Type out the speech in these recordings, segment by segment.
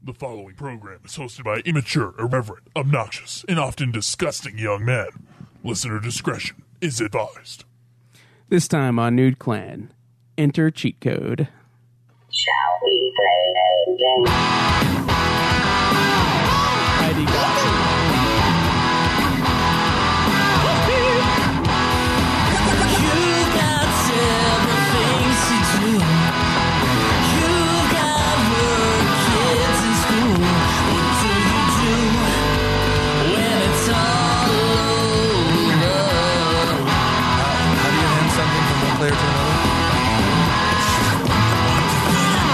The following program is hosted by immature, irreverent, obnoxious, and often disgusting young men. Listener discretion is advised. This time on Nude Clan, enter cheat code. Shall we play a game? ID You got several things to do. You got work, kids in school. What do you do when it's all over? How do you hand something from one player to another?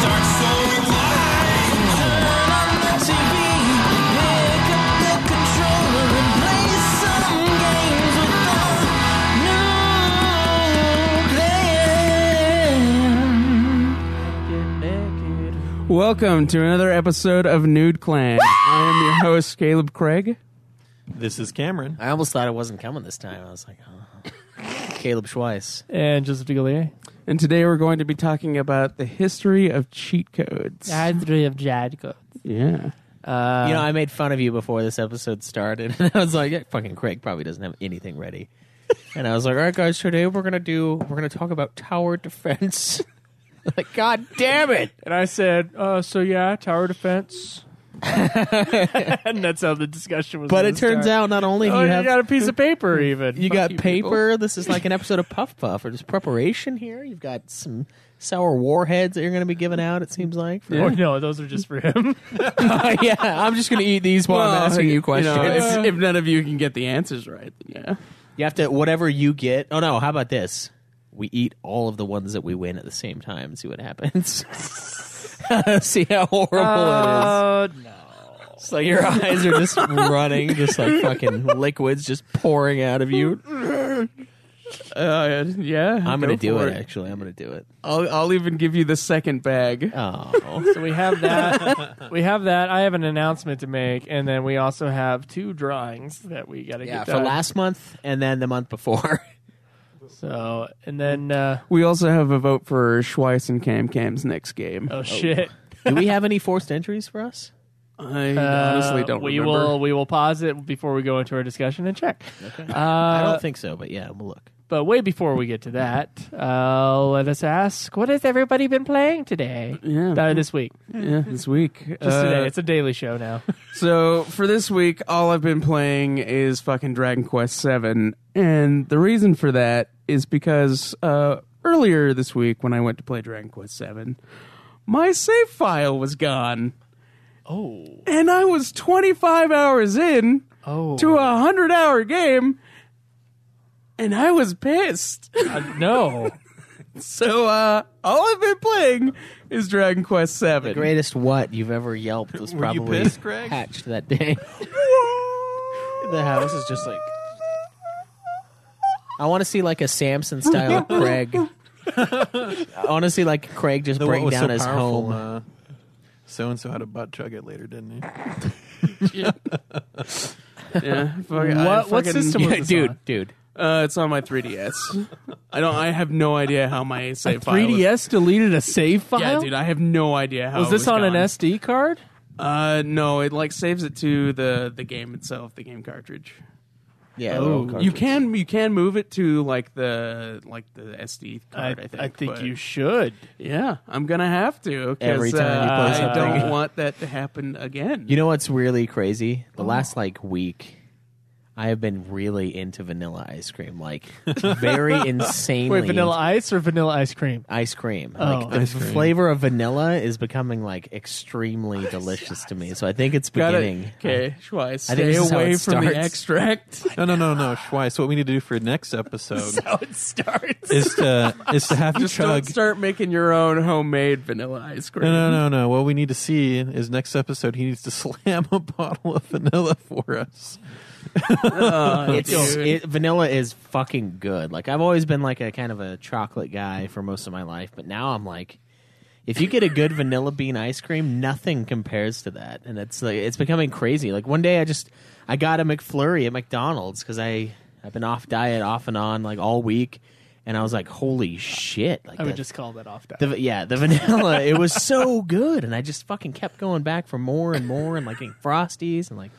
Dark soul light. Turn on the TV, pick up the controller and play some games with the nuclear. Welcome to another episode of Nude Clan. I am your host, Caleb Craig. This is Cameron. I almost thought it wasn't coming this time. I was like, oh. Caleb Schweiss. And Joseph DeGolier. And today we're going to be talking about the history of cheat codes. History of Jad codes. Yeah. I made fun of you before this episode started. And I was like, yeah, fucking Craig probably doesn't have anything ready. And I was like, all right, guys, today we're going to talk about tower defense. Like, God damn it. And I said, tower defense. And that's how the discussion was. But it turns out not only do you you have... got a piece of paper even. You got you, paper. people. This is like an episode of Puff Puff, or just preparation here. You've got some sour warheads that you're going to be giving out, it seems like. Oh, no, those are just for him. Yeah, I'm just going to eat these while I'm asking you questions. If none of you can get the answers right, then yeah. You have to, whatever you get. Oh, no, how about this? We eat all of the ones that we win at the same time and see what happens. See how horrible it is. No. It's like your eyes are just running, just like fucking liquids just pouring out of you. Yeah. I'm going to do for it, actually. I'm going to do it. I'll even give you the second bag. Oh. So we have that. I have an announcement to make, and then we also have two drawings that we got to Yeah, get for done. last month and then the month before. So, and then, We also have a vote for Schweiss and Cam's next game. oh shit. Do we have any forced entries for us? I honestly don't we remember. We will pause it before we go into our discussion and check. Okay. I don't think so, but yeah, we'll look. But way before we get to that, let us ask, what has everybody been playing today? Yeah. This week. Yeah, this week. Just today. It's a daily show now. So for this week, all I've been playing is fucking Dragon Quest VII, and the reason for that is because earlier this week when I went to play Dragon Quest VII, my save file was gone. Oh. And I was 25 hours in to a 100-hour game, and I was pissed. No. So all I've been playing is Dragon Quest VII. The greatest what you've ever yelped was Were you probably pissed, Greg? hatched that day. The house is just like... I want to see like a Samson-style Craig. I want to see like Craig just break down his home. So-and-so had a butt chug it later, didn't he? Yeah. What system was this on? Dude. It's on my 3DS. I have no idea how my save file 3DS deleted a save file? Yeah, dude, I have no idea how Was this on an SD card? No, it like saves it to the game itself, the game cartridge. Yeah, You can move it to like the SD card. I think you should. Yeah, I'm gonna have to Every time you play I something. don't want that to happen again. You know what's really crazy? The last like week, I have been really into vanilla ice cream, like very insanely. Wait, vanilla ice or vanilla ice cream? Ice cream. Oh. Like the Ice cream. flavor of vanilla is becoming like extremely delicious to me. So I think it's beginning. Okay, Schweiss, I think stay this is how away it from the starts. extract. No, Schweiss. What we need to do for next episode How it starts. is to have you Just don't chug. start making your own homemade vanilla ice cream. No. What we need to see is next episode he needs to slam a bottle of vanilla for us. Vanilla is fucking good. Like I've always been like a kind of a chocolate guy for most of my life, but now I'm like, if you get a good vanilla bean ice cream, nothing compares to that, and it's becoming crazy. Like one day I got a McFlurry at McDonald's because I've been off diet off and on like all week, and I was like, holy shit! Like I would just call that off. the vanilla. It was so good, and I just fucking kept going back for more and more, and like getting Frosties, and like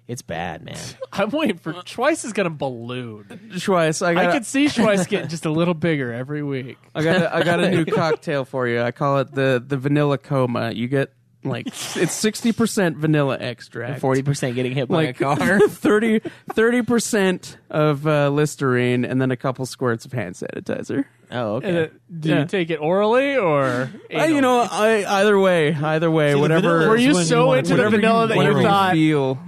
it's bad, man. I'm waiting for Schweiss is gonna balloon. Schweiss, I could see Schweiss getting just a little bigger every week. I got a new cocktail for you. I call it the vanilla coma. You get like it's 60% vanilla extract, 40% getting hit by like a car. 30% of Listerine, and then a couple squirts of hand sanitizer. Oh, And okay. do you take it orally or? anal? Either way, whatever. vanilla Were you is when so want- into the whatever vanilla that whatever you thought feel.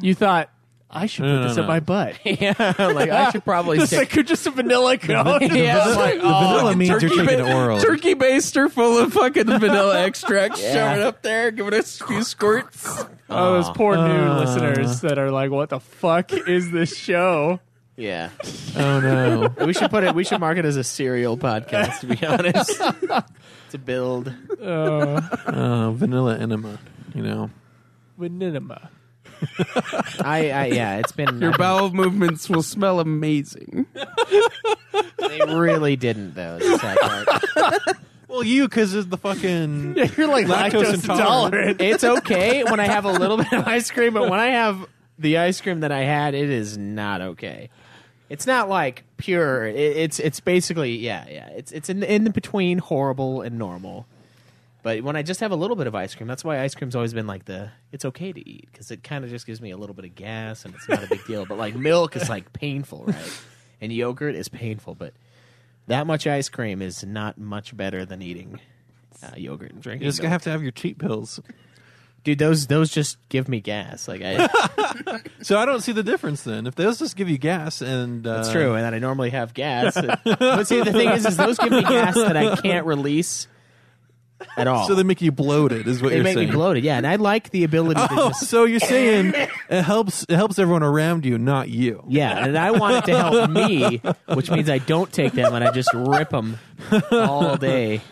I should No, put this no, up no. my butt? Yeah, like I should probably Just stick. like just a vanilla cone. Yeah, I'm like, The vanilla means you're turkey taking ba- it oral. Turkey baster full of fucking vanilla extract. Yeah. Shove it up there. Give it a few squirts. Oh, those poor new listeners that are like, "What the fuck is this show?" Yeah, Oh no. we should We should mark it as a serial podcast. To be honest, to build. Vanilla enema. You know. Vanilla. Yeah, it's been. Your bowel movements will smell amazing. They really didn't though. The sad part. Well, because it's the fucking You're like Lactose lactose intolerant. intolerant. It's okay when I have a little bit of ice cream, but when I have the ice cream that I had, it is not okay. It's not like pure. It's basically It's in the between horrible and normal. But when I just have a little bit of ice cream, that's why ice cream's always been like it's okay to eat because it kind of just gives me a little bit of gas and it's not a big deal. But like milk is like painful, right? And yogurt is painful, but that much ice cream is not much better than eating yogurt and drinking. you just milk. have to have your cheat pills. Dude, those just give me gas. Like So I don't see the difference then. If those just give you gas and that's true, and that I normally have gas. But see, the thing is those give me gas that I can't release at all. so they make you bloated, is what They you're make saying. me bloated, yeah. And I like the ability to Oh, just so you're saying it helps everyone around you, not you. yeah, and I want it to help me, which means I don't take them and I just rip them all day.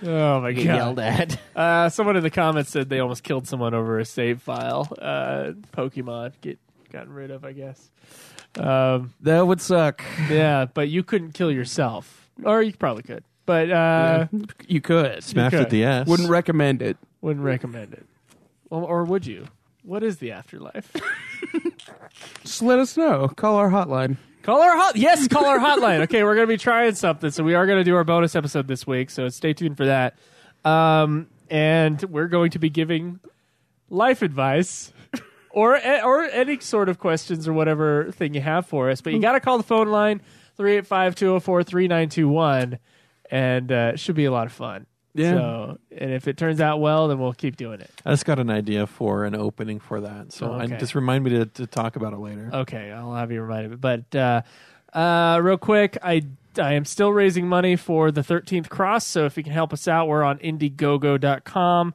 Oh my Get yelled god! at. Someone in the comments said they almost killed someone over a save file. Pokemon gotten rid of, I guess. That would suck. Yeah, but you couldn't kill yourself, or you probably could. But You could. Smashed could. with the ass. Wouldn't recommend it. wouldn't recommend it. Well, or would you? What is the afterlife? Just let us know. Call our hotline. Call our hotline. Okay, we're going to be trying something, so we are going to do our bonus episode this week, so stay tuned for that. And we're going to be giving life advice or any sort of questions or whatever thing you have for us, but you got to call the phone line 385-204-3921, and it should be a lot of fun. Yeah. So, and if it turns out well, then we'll keep doing it. I just got an idea for an opening for that. So Okay. just remind me to talk about it later. Okay, I'll have you reminded me. But real quick, I am still raising money for the 13th Cross, so if you can help us out, we're on Indiegogo.com.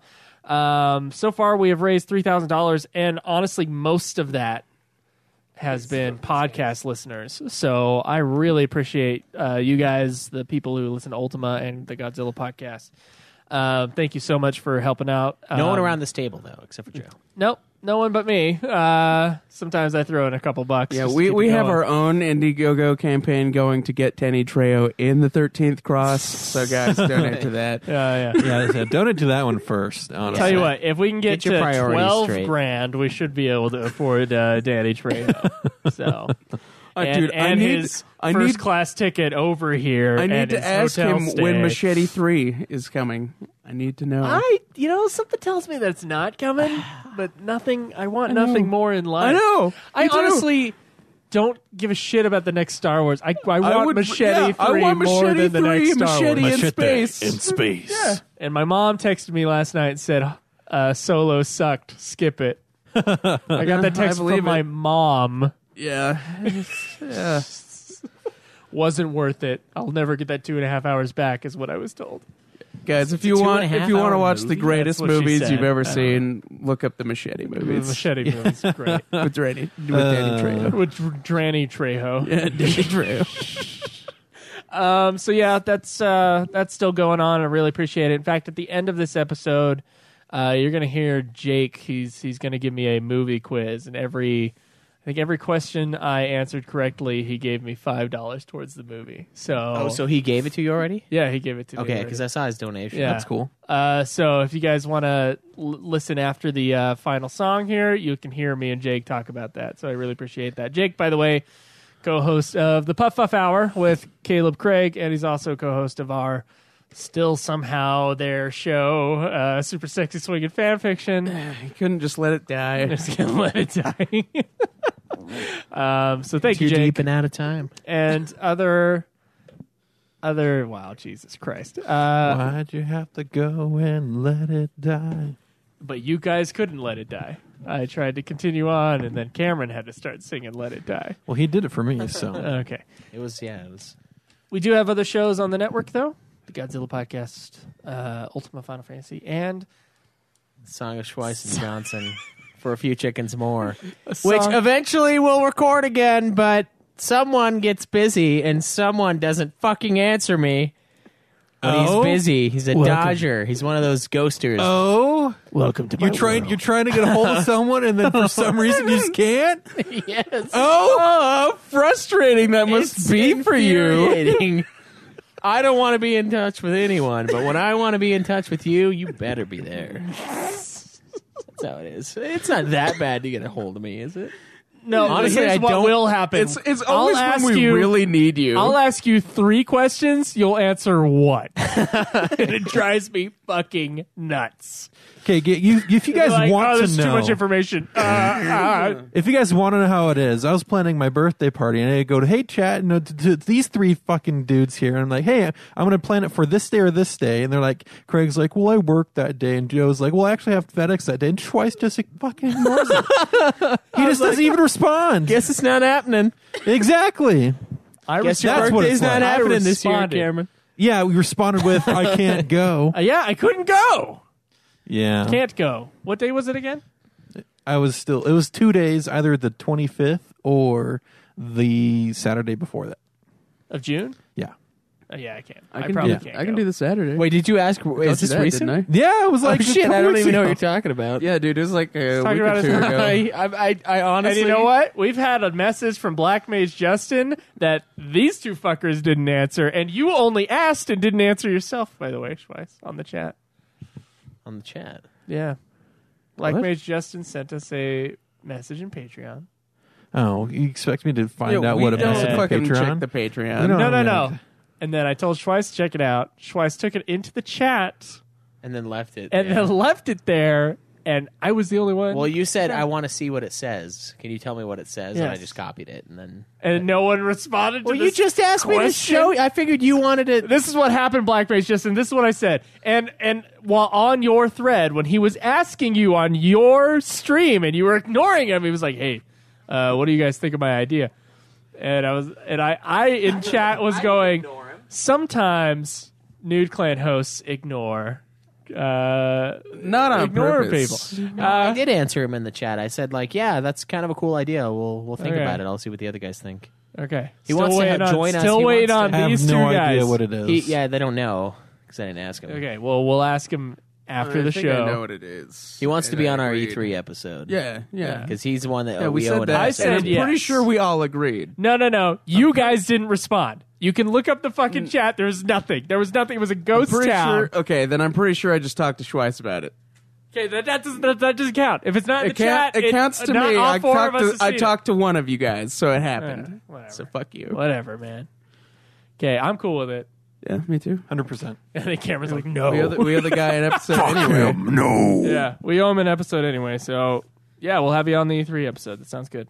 So far, we have raised $3,000, and honestly, most of that has been podcast listeners. So I really appreciate you guys, the people who listen to Ultima and the Godzilla podcast. Thank you so much for helping out. No one around this table though, except for Joe. Nope, no one but me. Sometimes I throw in a couple bucks. Yeah, just to we keep it have going. our own Indiegogo campaign going to get Tenny Trejo in the 13th Cross. So guys, donate to that. Yeah. Yeah, donate to that one first, honestly. Tell you what, if we can get Get your to priorities 12 straight. grand, we should be able to afford Danny Trejo. So, Dude, and his first class ticket over here. I need and to his ask hotel him stay. when Machete 3 is coming. I need to know. Something tells me that it's not coming, but nothing. I want know. nothing more in life. I know. I Me too. honestly don't give a shit about the next Star Wars. I want would- Machete 3 I want more Machete than the 3, next Star Machete Wars. in space. In space. And my mom texted me last night and said, Solo sucked. Skip it. I got that text believe from my it. mom. Yeah. Yeah. Wasn't worth it. I'll never get that 2.5 hours back, is what I was told. Guys, if you a want 2.5 to hour watch the movie? greatest That's what she movies said. you've ever I don't seen, look up the Machete The movies. Machete movie's great. with Danny Trejo. With Dranny Trejo. Yeah, Danny Trejo. So yeah, that's still going on. I really appreciate it. In fact, at the end of this episode, you're gonna hear Jake. He's gonna give me a movie quiz, and every I think every question I answered correctly, he gave me $5 towards the movie. So, So he gave it to you already? yeah, he gave it to me. Okay, already. because I saw his donation. Yeah. That's cool. So if you guys want to listen after the final song here, you can hear me and Jake talk about that. So I really appreciate that. Jake, by the way, co-host of the Puff Puff Hour with Caleb Craig, and he's also co-host of our still somehow their show, Super Sexy Swinging Fan Fiction. You couldn't just let it die. Just gonna let it die. So thank you, Too Jake, deep and out of time. and other. Wow, Jesus Christ! Why'd you have to go and let it die? But you guys couldn't let it die. I tried to continue on, and then Cameron had to start singing "Let It Die." Well, he did it for me, so. Okay. It was, it was. We do have other shows on the network, though. The Godzilla Podcast, Ultima Final Fantasy, and Song of Schweiss and Johnson for a few chickens more. song- Which eventually we'll record again, but someone gets busy and someone doesn't fucking answer me. When he's busy. He's a dodger. He's one of those ghosters. Oh, welcome to my you're trying to get a hold of someone, and then for some reason you just can't. Yes. Oh, frustrating that must It's be for you. infuriating. I don't want to be in touch with anyone, but when I want to be in touch with you, you better be there. That's how it is. It's not that bad to get a hold of me, is it? No, Honestly, here's I what don't- will happen. It's I'll always ask when we you- really need you. I'll ask you 3 questions. You'll answer what? And it drives me fucking nuts. Okay, if you guys Like, want oh, to this is know, too much information. if you guys want to know how it is, I was planning my birthday party, and I go to hey chat, to these 3 fucking dudes here, and I'm like, hey, I'm going to plan it for this day or this day, and they're like, Craig's like, well, I work that day, and Joe's like, well, I actually have FedEx that day, and Schweiss just fucking ignores it. He just doesn't even respond. Guess it's not happening. Exactly. I Guess your that's what birthday's it's not like. happening this year, responded. Cameron. Yeah, we responded with, I can't go. Yeah, I couldn't go. Yeah. Can't go. What day was it again? It was 2 days, either the 25th or the Saturday before that. Of June? Yeah. Yeah, I can. I can probably do, can't I can go. do the Saturday. Wait, did you ask? Told Is you this that, recent? didn't I? Yeah, it was like Oh shit! I don't even know what you're ago. talking about. Yeah, dude, it was like a Talking week about or it- two ago. I honestly. And you know what? We've had a message from Black Mage Justin that these 2 fuckers didn't answer, and you only asked and didn't answer yourself, by the way, Schweiss, on the chat. On the chat. Yeah. Black What? Mage Justin sent us a message in Patreon. Oh, you expect me to find Yeah, out we what a don't message on fucking check Patreon? the We Patreon. don't. No. yeah. And then I told Schweiss to check it out. Schweiss took it into the chat And then left it. and yeah. then left it there, and I was the only one. Well, you said I want to see what it says. Can you tell me what it says? And I Yes. just copied it, and then. and no one responded to Well, you this just asked me to question. show. I figured you wanted to. This is what happened, Black Mage Justin. This is what I said. And while on your thread, when he was asking you on your stream and you were ignoring him, he was like, "Hey, what do you guys think of my idea?" And I in chat was going, sometimes Nude Clan hosts ignore. Not on Ignore purpose. people. I did answer him in the chat. I said like, "Yeah, that's kind of a cool idea. We'll think Okay. about it. I'll see what the other guys think." Okay. He wants to waiting on- join us. Still He waiting wants on to- I have these no 2 guys. idea what it is. Yeah, they don't know because I didn't ask him. Okay, well, we'll ask him after the I think I know show. what it is. He wants to And be I on our agreed. E3 episode. Yeah, yeah. because he's the one that Yeah, we owe said an that. I episode. said and I'm pretty yes. sure we all agreed. No. You guys didn't respond. You can look up the fucking chat. There's nothing. There was nothing. It was a ghost Pretty town. sure, okay, then I'm pretty sure I just talked to Schweiss about it. Okay, that doesn't count. If it's not in the chat, It counts to not me. all I 4 of talked us to, have I seen it. talked to one of you guys, so it happened. Whatever. So fuck you. Whatever, man. Okay, I'm cool with it. Yeah, me too. 100%. And then Cameron's like, no. We owe the guy an episode anyway. No. Yeah, we owe him an episode anyway. So, yeah, we'll have you on the E3 episode. That sounds good.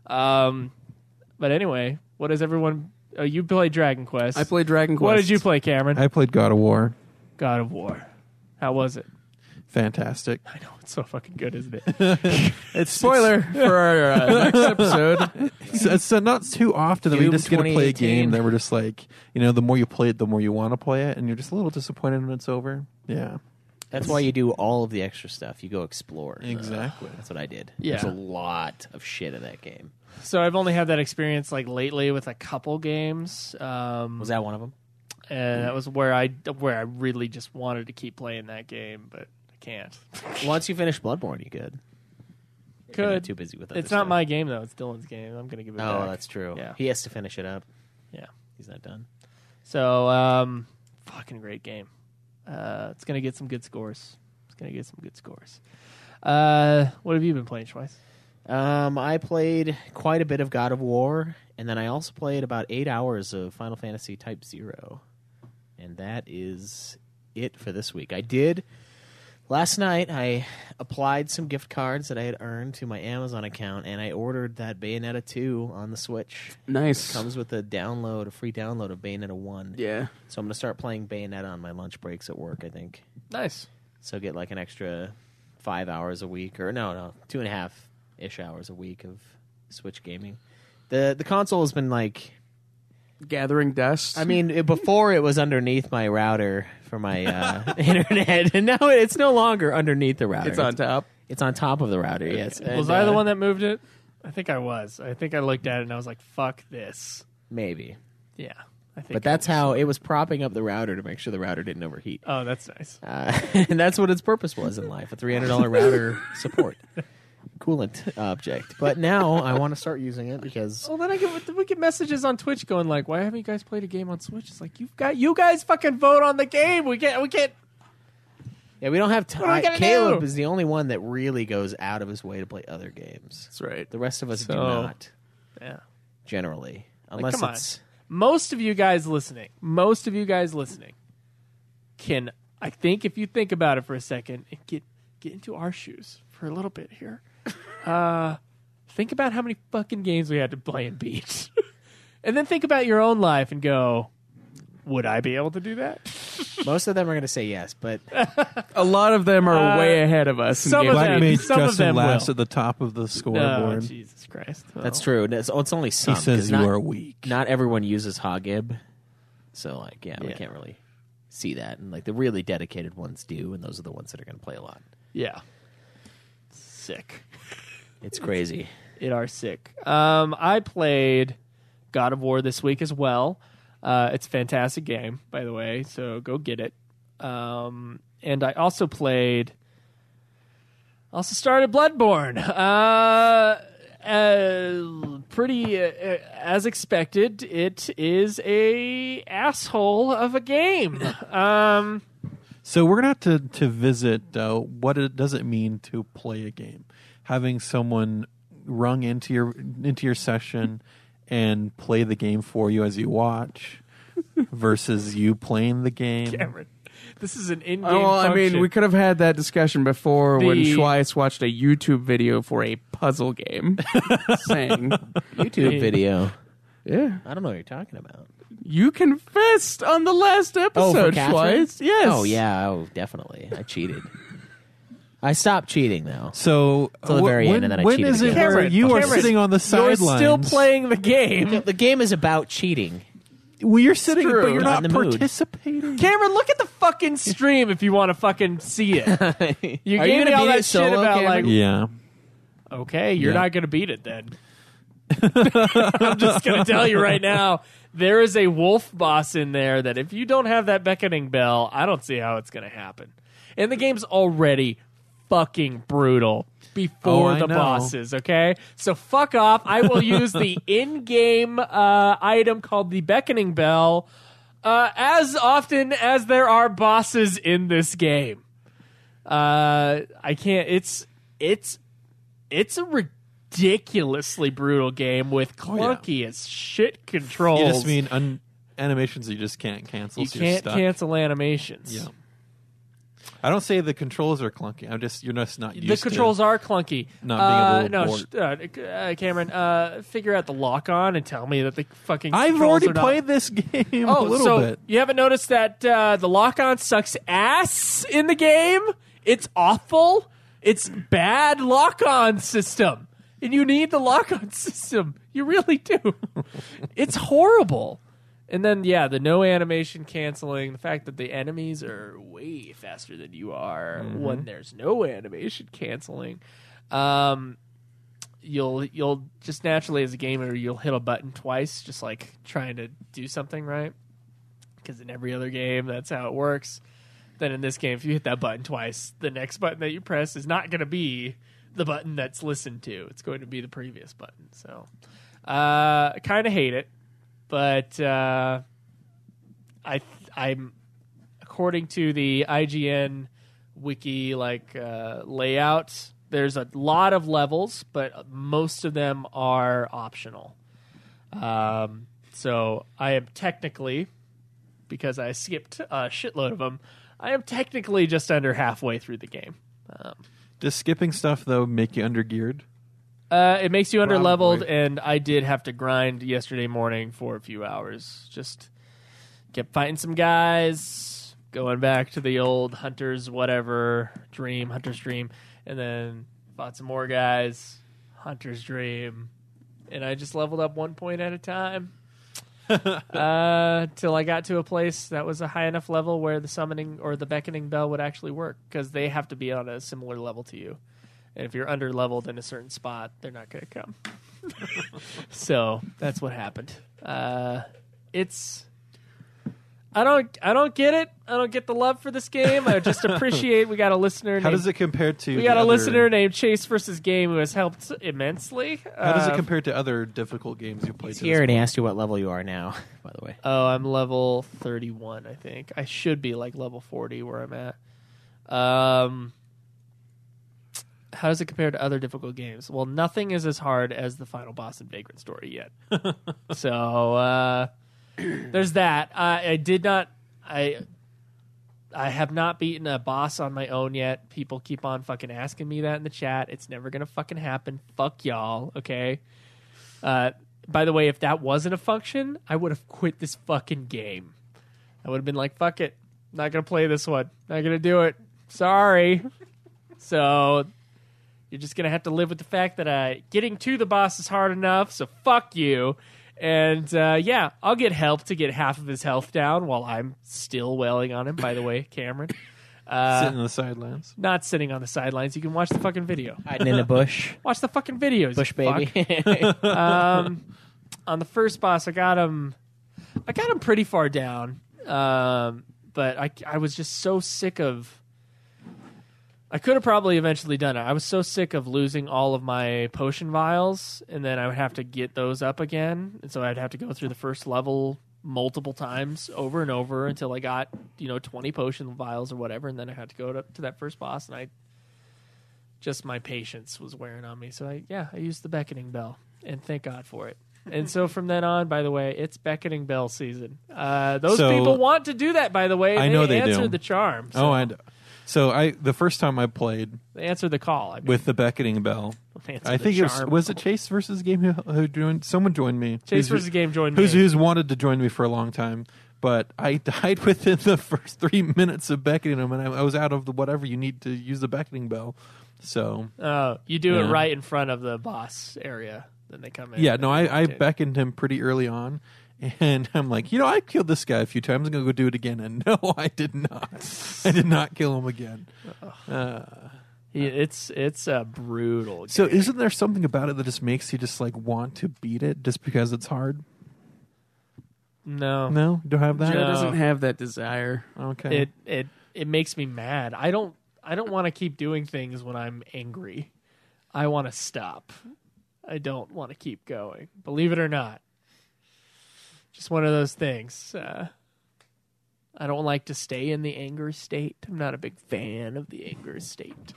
But anyway, what does everyone... you play Dragon Quest. I played Dragon Quest. What did you play, Cameron? I played God of War. God of War. How was it? Fantastic. I know, it's so fucking good, isn't it? It's spoiler for our next episode. It's not too often that we Doom just get to play a 2018. game that we're just like, the more you play it, the more you want to play it, and you're just a little disappointed when it's over. Yeah. That's why you do all of the extra stuff. You go explore. Exactly. That's what I did. Yeah. There's a lot of shit in that game. So I've only had that experience like lately with a couple games. Was that one of them? And that was where I really just wanted to keep playing that game, but I can't. Once you finish Bloodborne, you could. If you're not Could. too busy with other It's stuff. not my game though. It's Dylan's game. I'm gonna give it back. Oh, that's true. Yeah. He has to finish it up. Yeah. He's not done. So, fucking great game. It's gonna get some good scores. What have you been playing, Schweiss? I played quite a bit of God of War, and then I also played about 8 hours of Final Fantasy Type 0. And that is it for this week. Last night, I applied some gift cards that I had earned to my Amazon account, and I ordered that Bayonetta 2 on the Switch. Nice. Comes with a free download of Bayonetta 1. Yeah. So I'm going to start playing Bayonetta on my lunch breaks at work, I think. Nice. So get like an extra 5 hours a week, or no, 2.5-ish hours a week of Switch gaming. The console has been like Gathering dust. I mean, before it was underneath my router for my internet, and now it's no longer underneath the router. it's on top. It's on top of the router. Yes. Was I the one that moved it? I think I was. I think I looked at it and I was like, "Fuck this." Maybe, Yeah, I think. but that's how it was propping up the router to make sure the router didn't overheat. Oh, that's nice. And that's what its purpose was in life: a $300 router support coolant object. But now I want to start using it because Well, then we get messages on Twitch going like, "Why haven't you guys played a game on Switch?" It's like you guys fucking vote on the game. We can't. yeah, we don't have What are we time. gonna Caleb do? is the only one that really goes out of his way to play other games. That's right. The rest of us do So- not Yeah. generally, unless come on. it's Most of you guys listening, can, I think, if you think about it for a second and get into our shoes for a little bit here. Think about how many fucking games we had to play and beat. And then think about your own life and go, would I be able to do that? most of them are going to say yes, but A lot of them are way ahead of us. in some of games. them- Black made some of Justin them last will. at the top of the Oh, scoreboard. Jesus Christ. that's Well, true. It's only some. He says 'cause you not, are weak. Not everyone uses Hogib, so like, we Yeah. can't really see that. And like the really dedicated ones do, and those are the ones that are going to play a lot. Yeah. Sick. It's crazy. It are sick. I played God of War this week as well. It's a fantastic game, by the way, so go get it. And I also started Bloodborne. Pretty as expected. It is a asshole of a game. So we're gonna have to visit what does it mean to play a game. Having someone rung into your session and play the game for you as you watch, versus you playing the game. Cameron, this is an in-game Oh, I mean, function. we could have had that discussion before when The- Schweiss watched a YouTube video for a puzzle game. saying, YouTube video. yeah, I don't know what you're talking about. you confessed on the last for episode, Catherine? Schweiss. Yes. Oh yeah. Oh, definitely. I cheated. I stopped cheating though. So Till the very end, and then I when cheated is it again. where you are Cameron, sitting on the You're sidelines? still playing the game. The game is about cheating. Well, you're sitting, true. but you're Not not in the mood. participating. Cameron, look at the fucking stream if you want to fucking see it. You Are gave you me gonna all beat that it shit solo, about Cameron? like, Yeah. okay, you're Yeah. not going to beat it then. I'm just going to tell you right now, there is a wolf boss in there that if you don't have that beckoning bell, I don't see how it's going to happen. And the game's already fucking brutal before Oh, I the know. bosses, okay? So fuck off. I will use the in-game item called the beckoning bell as often as there are bosses in this game. I can't. It's a ridiculously brutal game with clunky as shit controls. You just mean animations you just can't cancel. you so you're can't stuck. cancel animations. Yeah. I don't say the controls are clunky. You're just not used The controls are clunky. not being able to no, Cameron, figure out the lock on and tell me that the fucking. I've controls already are not- played this game Oh, a little so bit. you haven't noticed that the lock on sucks ass in the game? It's awful. It's bad lock on system, and you need the lock on system. You really do. It's horrible. And then, yeah, the no animation canceling, the fact that the enemies are way faster than you are when there's no animation canceling. You'll just naturally, as a gamer, you'll hit a button twice, just like trying to do something, right? Because in every other game, that's how it works. Then in this game, if you hit that button twice, the next button that you press is not going to be the button that's listened to. It's going to be the previous button. So I kind of hate it, but I'm according to the IGN wiki layout. There's a lot of levels, but most of them are optional. So I am technically, because I skipped a shitload of them, I am technically just under halfway through the game. Does skipping stuff, though, make you undergeared? It makes you underleveled, Probably. and I did have to grind yesterday morning for a few hours. Just kept fighting some guys, going back to the old Hunter's Dream, and then fought some more guys, Hunter's Dream, and I just leveled up 1 point at a time till I got to a place that was a high enough level where the summoning or the beckoning bell would actually work, because they have to be on a similar level to you. And if you're under leveled in a certain spot, they're not going to come. So that's what happened. I don't get it. I don't get the love for this game. I just appreciate we got a listener. How does it compare to? We got a listener named Chase vs. Game who has helped immensely. How does it compare to other difficult games you played? He already asked you what level you are now, by the way. Oh, I'm level 31, I think. I should be like level 40 where I'm at. How does it compare to other difficult games? Well, nothing is as hard as the final boss in Vagrant Story yet. So there's that. I have not beaten a boss on my own yet. People keep on fucking asking me that in the chat. It's never gonna fucking happen. Fuck y'all, okay? By the way, if that wasn't a function, I would have quit this fucking game. I would have been like, fuck it. Not gonna play this one. Not gonna do it. Sorry. So you're just gonna have to live with the fact that getting to the boss is hard enough, so fuck you. And yeah, I'll get help to get half of his health down while I'm still wailing on him, by the way, Cameron. Sitting on the sidelines. Not sitting on the sidelines. You can watch the fucking video. Hiding in a bush. Watch the fucking videos. Bush you baby. fuck. On the first boss, I got him pretty far down. But I was just so sick of... I could have probably eventually done it. I was so sick of losing all of my potion vials, and then I would have to get those up again. And so I'd have to go through the first level multiple times over and over until I got, 20 potion vials or whatever, and then I had to go to that first boss, and my patience was wearing on me. So I used the beckoning bell, and thank God for it. And so from then on, by the way, it's beckoning bell season. Those people want to do that, by the way. I know they do. answered the charm. So. Oh, I know. So the first time I played, they answered the call with the beckoning bell. I think it was it Chase versus Game who joined. Someone joined me. Chase versus Game joined me. Who's wanted to join me for a long time, but I died within the first 3 minutes of beckoning him, and I was out of the whatever you need to use the beckoning bell. So you do it right in front of the boss area. Then they come in. Yeah, no, I beckoned him pretty early on. And I'm like, I killed this guy a few times. I'm going to go do it again. And no, I did not. I did not kill him again. It's a brutal game. So isn't there something about it that just makes you just want to beat it just because it's hard? No. No? Don't have that? Joe doesn't have that desire. Okay. It makes me mad. I don't want to keep doing things when I'm angry. I want to stop. I don't want to keep going. Believe it or not. Just one of those things. I don't like to stay in the anger state. I'm not a big fan of the anger state.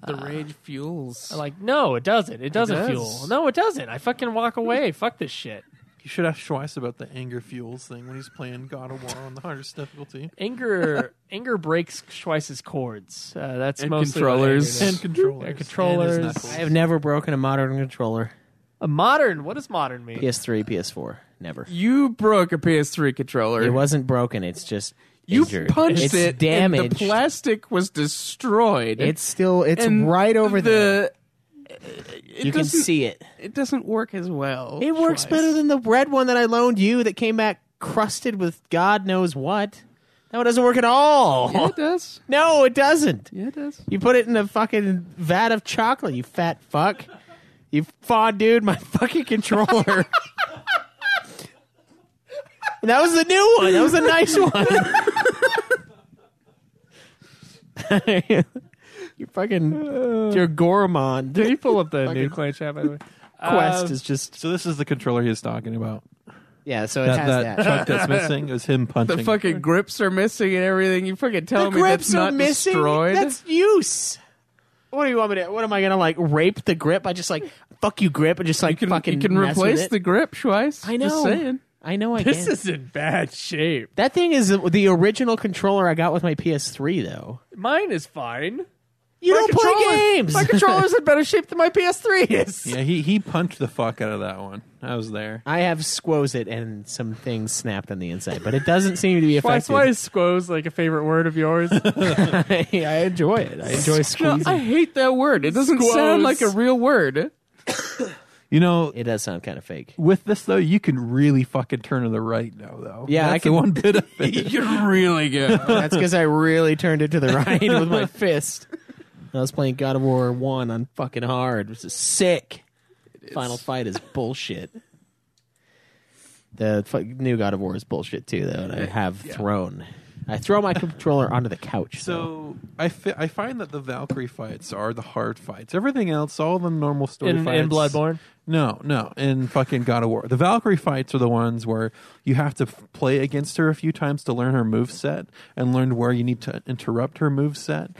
The rage fuels. No, it doesn't. It doesn't does. fuel. No, it doesn't. I fucking walk away. Fuck this shit. You should ask Schweiss about the anger fuels thing when he's playing God of War on the hardest difficulty. Anger breaks Schweiss's cords. That's and mostly controllers. And controllers. And controllers. And his knuckles. I have never broken a modern controller. A modern? What does modern mean? PS3, PS4. Never. You broke a PS3 controller. It wasn't broken. It's just You injured. punched It's it, damaged. and the plastic was destroyed. It's And right over there. You can doesn't- see it. It doesn't work as well. It works twice. better than the red one that I loaned you that came back crusted with God knows what. That one doesn't work at all. Yeah, it does. No, it doesn't. Yeah, it does. You put it in a fucking vat of chocolate, you fat fuck. You fondue my fucking controller. And that was the new one. That was a nice one. You're fucking. You're Goromon. Did you pull up the new clan chat, by the way? Quest is just. So this is the controller he was talking about. Yeah, so it has That that. chunk that's missing is him punching. The fucking grips are missing and everything. You fucking tell The me that's grips are not missing. destroyed. That's use. What do you want me to? What am I gonna like rape the grip? I just like fuck you grip and just like fucking. You can mess with replace it? the grip, Schweiss. I know. Just saying. I know. I This can. is in bad shape. That thing is the original controller I got with my PS3 though. Mine is fine. You My don't play controller- games. My controller's in better shape than my PS3 is. Yeah, he punched the fuck out of that one. I was there. I have squoze it and some things snapped on the inside, but it doesn't seem to be Why effective. is squoze like a favorite word of yours? I enjoy it. I enjoy No, squeezing. I hate that word. It doesn't sound like a real word. You know, It does sound kind of fake. with this though, you can really fucking turn to the right now, though. Yeah, that's I can- the one bit of it. You're really good. That's because I really turned it to the right with my fist. I was playing God of War 1 on fucking hard. This is sick. Final fight is bullshit. The new God of War is bullshit too, though, and I have thrown. I throw my controller onto the couch. So I find that the Valkyrie fights are the hard fights. Everything else, all the normal story in fights. Bloodborne? No, in fucking God of War. The Valkyrie fights are the ones where you have to play against her a few times to learn her moveset and learn where you need to interrupt her moveset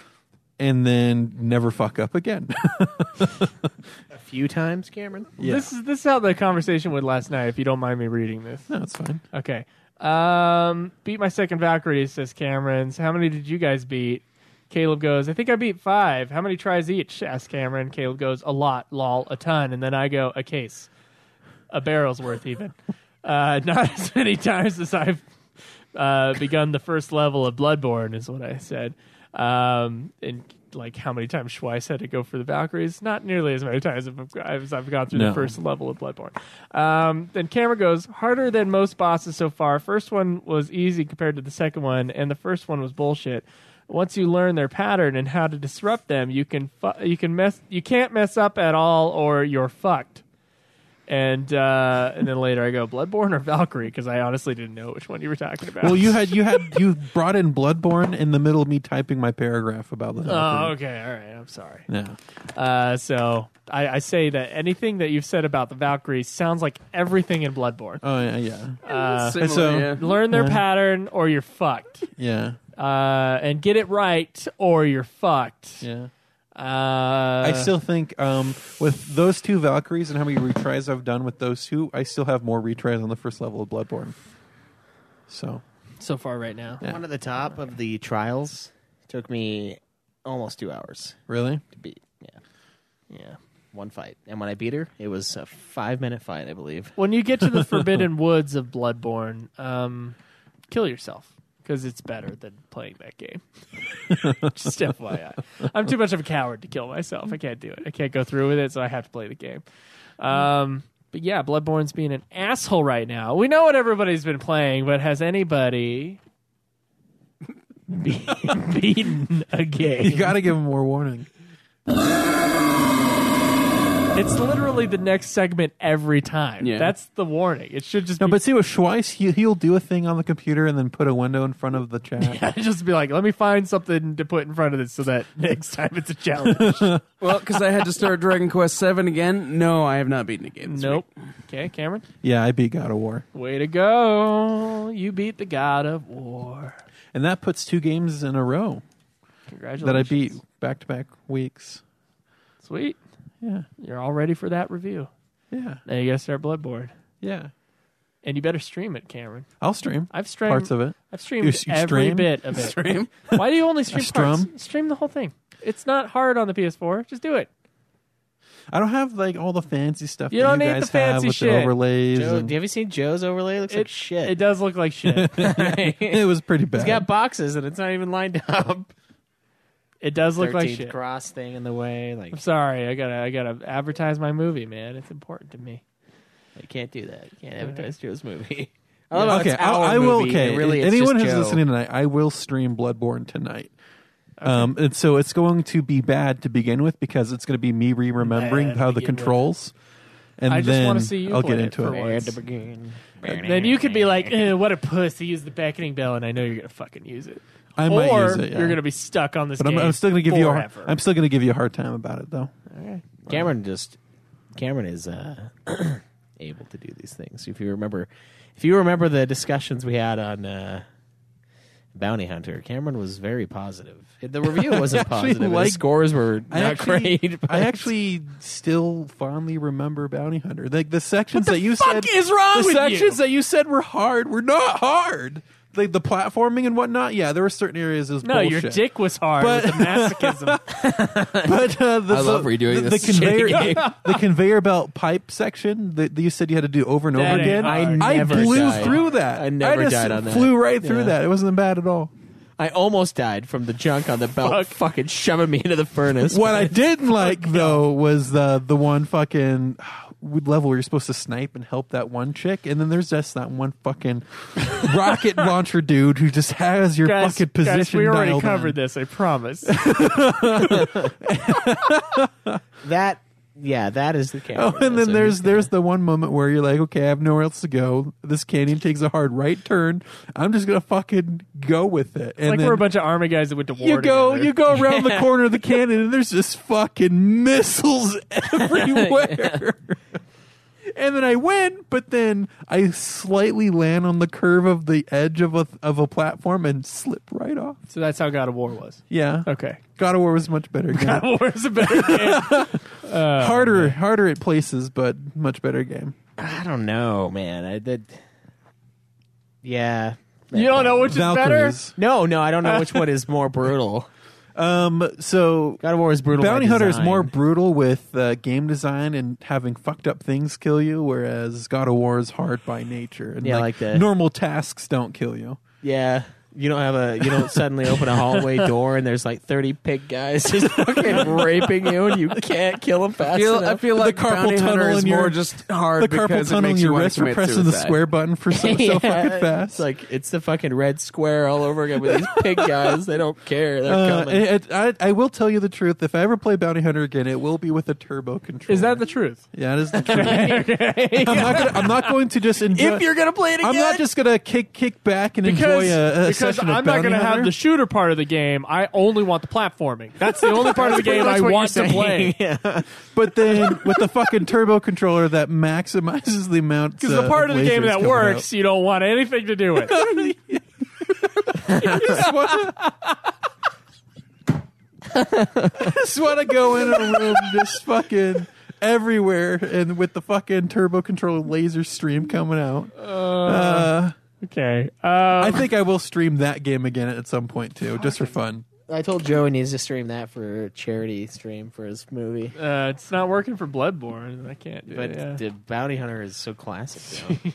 and then never fuck up again. a few times, Cameron. Yeah. This is how the conversation went last night, if you don't mind me reading this. No, it's fine. Okay. Beat my second Valkyrie, says Cameron. So how many did you guys beat? Caleb goes, I think I beat 5. How many tries each? Asks Cameron. Caleb goes, a lot, lol, a ton. And then I go, a case. A barrel's worth even. Not as many times as I've begun the first level of Bloodborne, is what I said. And like how many times Schweiss had to go for the Valkyries? Not nearly as many times as I've gone through the first level of Bloodborne. Then Cameron goes, harder than most bosses so far. First one was easy compared to the second one, and the first one was bullshit. Once you learn their pattern and how to disrupt them, you can't mess up at all, or you're fucked. And then later I go, Bloodborne or Valkyrie, because I honestly didn't know which one you were talking about. Well, you brought in Bloodborne in the middle of me typing my paragraph about the Valkyrie. Oh, okay, all right. I'm sorry. Yeah. So I say that anything that you've said about the Valkyries sounds like everything in Bloodborne. Oh yeah. Similar, so- yeah. Learn their pattern, or you're fucked. Yeah. And get it right, or you're fucked. Yeah. I still think with those two Valkyries and how many retries I've done with those two, I still have more retries on the first level of Bloodborne. So far right now. Yeah. One at the top of the trials took me almost 2 hours really, to beat. Yeah. One fight. And when I beat her, it was a 5-minute fight, I believe. When you get to the Forbidden Woods of Bloodborne, kill yourself, because it's better than playing that game. Just FYI. I'm too much of a coward to kill myself. I can't do it. I can't go through with it, so I have to play the game. But yeah, Bloodborne's being an asshole right now. We know what everybody's been playing, but has anybody beaten a game? you got to give them more warning. It's literally the next segment every time. Yeah. That's the warning. It should just No, be but see with Schweiss, he'll do a thing on the computer and then put a window in front of the chat. just be like, let me find something to put in front of this so that next time it's a challenge. Well, because I had to start Dragon Quest 7 again. No, I have not beaten a game. This Nope. Okay, Cameron. Yeah, I beat God of War, Way to go. You beat the God of War. and that puts 2 games in a row Congratulations. that I beat back-to-back weeks. Sweet. Yeah, You're all ready for that review. yeah, Now you got to start Bloodborne. yeah. And you better stream it, Cameron. I'll stream I've streamed parts of it. I've streamed You every stream? bit of it. Stream? Why do you only stream parts? strum? Stream the whole thing. It's not hard on the PS4. Just do it. I don't have like all the fancy stuff You that don't you need guys the fancy have with shit. the overlays. Joe, and have you seen Joe's overlay? It looks like shit. It does look like shit. it was pretty bad. It's got boxes and it's not even lined up. It does look like 13th shit. cross thing in the way. Like I'm sorry. I gotta advertise my movie, man. It's important to me. you can't do that. You can't advertise Joe's movie. Okay, I will. Okay, really, it's anyone just who's Joe. listening tonight, I will stream Bloodborne tonight. And so it's going to be bad to begin with because it's going to be me remembering Bad to how the begin with. controls, and I just then wanna see you I'll play get it into for it. once. Where to begin? Then you could be like, what a puss. He used the beckoning bell, and I know you're gonna fucking use it. I might or use it, yeah. you're going to be stuck on this But game I'm still going to give you forever. I'm still going to give you a hard time about it, though. Cameron is able to do these things. If you remember the discussions we had on Bounty Hunter, Cameron was very positive. The review wasn't positive. The scores were not great. But I actually still fondly remember Bounty Hunter. Like the sections What that you the fuck said is wrong the with sections you? that you said were hard were not hard. Like the platforming and whatnot. Yeah, there were certain areas that was No, bullshit. your dick was hard But- with the masochism. But I love redoing the this conveyor, shitty game. the conveyor belt pipe section that you said you had to do over and That over ain't again. hard. I never blew died. through that. I never just died on that. Flew right through Yeah. that. It wasn't bad at all. I almost died from the junk on the belt fucking shoving me into the furnace. What I didn't like though was the one fucking level where you're supposed to snipe and help that one chick, and then there's just that one fucking rocket launcher dude who just has your fucking position guys, we already dialed covered in. this, I promise. that is the camera. Oh, and then there's the one moment where you're like, okay, I have nowhere else to go. This canyon takes a hard right turn. I'm just gonna fucking go with it. It's like we're a bunch of army guys that went to war you go together. around the corner of the canyon and there's just fucking missiles everywhere. And then I win, but then I slightly land on the curve of the edge of a platform and slip right off. So that's how God of War was. Yeah. Okay. God of War was much better game. God of War is a better game. harder at places, but much better game. I don't know, man. Yeah. You don't know which is better? Valkyries. No, I don't know which one is more brutal. So God of War is brutal. Bounty by Hunter is design. more brutal with game design and having fucked up things kill you, whereas God of War is hard by nature. And Yeah, like the- normal tasks don't kill you. Yeah. You don't suddenly open a hallway door and there's like 30 pig guys just fucking raping you and you can't kill them fast I enough. feel like The carpal Bounty Hunter tunnel is in your- more just hard The carpal because it tunnel in makes you your want wrist to for commit pressing the suicide. square button for so Yeah. fucking fast. It's like it's the fucking red square all over again with these pig guys. They don't care. They're coming. I will tell you the truth. If I ever play Bounty Hunter again, it will be with a turbo controller. Is that the truth? Yeah, it is the truth. I'm not going to just enjoy. If you're gonna play it again, I'm not just gonna kick back and enjoy a Because session of I'm not Bounty going to have Hunter. the shooter part of the game. I only want the platforming. That's the only part of the game I That's what want you're to play. saying. Yeah. But then with the fucking turbo controller that maximizes the amount. Because the part of the game that works, you don't want anything to do with. I just want to go in a room, just fucking everywhere, and with the fucking turbo controller laser stream coming out. Okay. I think I will stream that game again at some point too, just for fun. I told Joe he needs to stream that for a charity stream for his movie. It's not working for Bloodborne. I can't do But it. Yeah. the Bounty Hunter is so classic, though.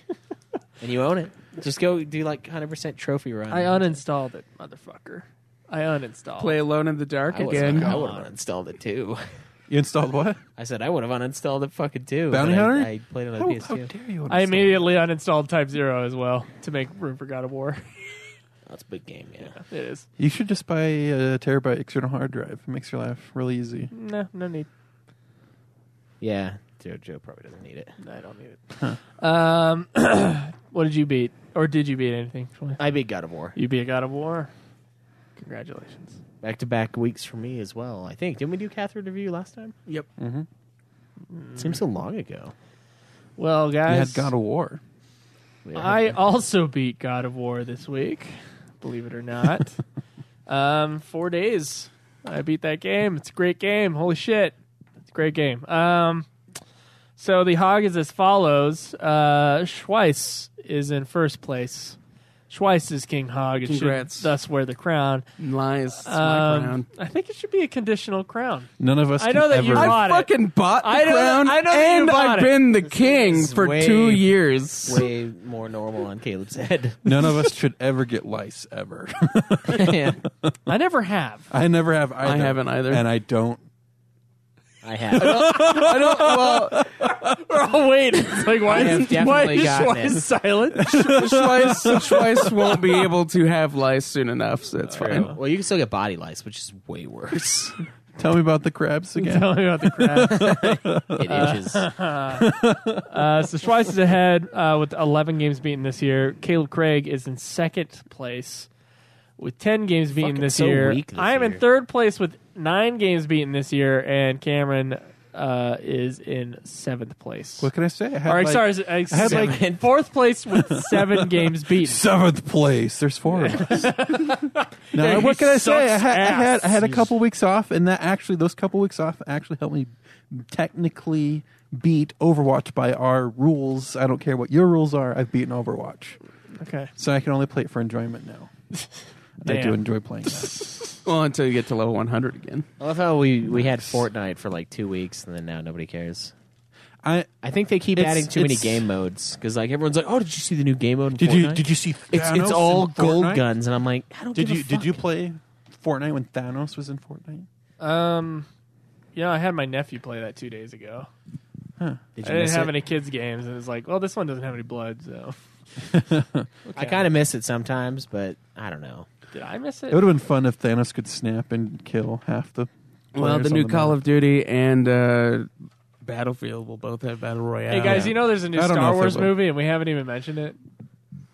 And you own it. Just go do like 100% trophy run. I uninstalled it, motherfucker. I uninstalled. Play Alone in the Dark I again. would have uninstalled it too. You installed what? I said I would have uninstalled it fucking too. Bounty but Hunter? I played it on How PS2. dare you? I uninstall immediately uninstalled Type 0 as well to make room for God of War. That's a big game, yeah. It is. it? You should just buy a terabyte external hard drive. It makes your life really easy. No need. Yeah, Joe probably doesn't need it. I don't need it. What did you beat? Or did you beat anything? I beat God of War. You beat God of War. Congratulations. Back-to-back weeks for me as well, I think. Didn't we do Catherine review last time? Yep. It seems so long ago. Well, You guys, had God of War. I also beat God of War this week, believe it or not. 4 days. I beat that game. It's a great game. Holy shit. It's a great game. So the hog is as follows. Schweiss is in first place. Schweiss is King Hog. It Congrats. should thus wear the crown. Lies. It's my crown. I think it should be a conditional crown. None of us. I know that you ever, bought I it. fucking bought the I know that- crown, I know that you and bought I've it. been the king is for way- 2 years. Way more normal on Caleb's head. None of us should ever get lice ever. Yeah, I never have. I never have either. I haven't either. and I don't. I have. I don't. Well, Oh, wait. It's like, why I have is definitely gotten Schweiss it. silent? Schweiss won't be able to have lice soon enough, so it's fine. Well, you can still get body lice, which is way worse. Tell me about the crabs again. Tell me about the crab. It itches. So Schweiss is ahead with 11 games beaten this year. Caleb Craig is in second place with 10 games beaten Fucking this so year. weak this I am in year. third place with 9 games beaten this year, and Cameron is in 7th place. What can I say? I had All right, like, sorry, I had like 4th place with 7 games beaten. 7th place. There's 4 of us. No, He what can I say? sucks I had a ass. couple weeks off, and those couple weeks off actually helped me technically beat Overwatch by our rules. I don't care what your rules are. I've beaten Overwatch, Okay. so I can only play it for enjoyment now. I do Damn. enjoy playing that. Well, until you get to level 100 again. I love how we had Fortnite for like 2 weeks, and then now nobody cares. I I think they keep It's- adding too many it's- game modes because like everyone's like, "Oh, did you see the new game mode?" In did Fortnite? you see? It's Thanos all in gold Fortnite? guns, and I'm like, I don't. Did give you a did you fuck. play Fortnite when Thanos was in Fortnite? I had my nephew play that 2 days ago. Did I you didn't miss have it? any kids games, and it was like, well, this one doesn't have any blood, so. I kind of miss it sometimes, but I don't know. Did I miss it? It would have been fun if Thanos could snap and kill half the. Well, the players new on Call map. of Duty and Battlefield will both have Battle Royale. Hey guys, you know there's a new I don't know Star if it Wars will. movie, and we haven't even mentioned it.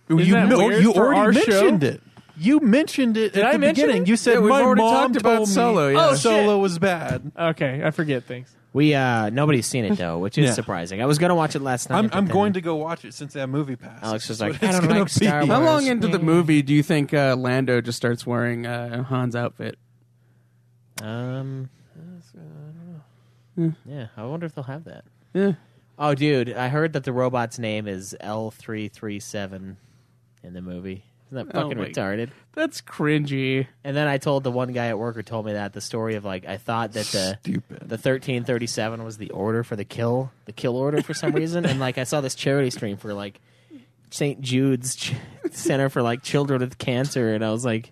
You Isn't that know, weird you for our already show? mentioned it. You mentioned it Did at I the mention beginning. it? You said Yeah, we've my already mom talked about told me Solo, yeah. Oh, shit. Solo was bad. Okay, I forget things. We nobody's seen it though, which is Yeah. surprising. I was gonna watch it last night. I'm going to go watch it since that movie passed. Alex was That's like, what I it's don't gonna like Star be. Wars. How long into the movie do you think Lando just starts wearing Han's outfit? Yeah, I wonder if they'll have that. Yeah. Oh, dude, I heard that the robot's name is L337 in the movie. Isn't that fucking my- retarded? That's cringy. And then I told the one guy at work who told me that the story of like I thought that the Stupid. 1337 was the order for the kill order for some reason, and like I saw this charity stream for like St. Jude's Center for like children with cancer, and I was like,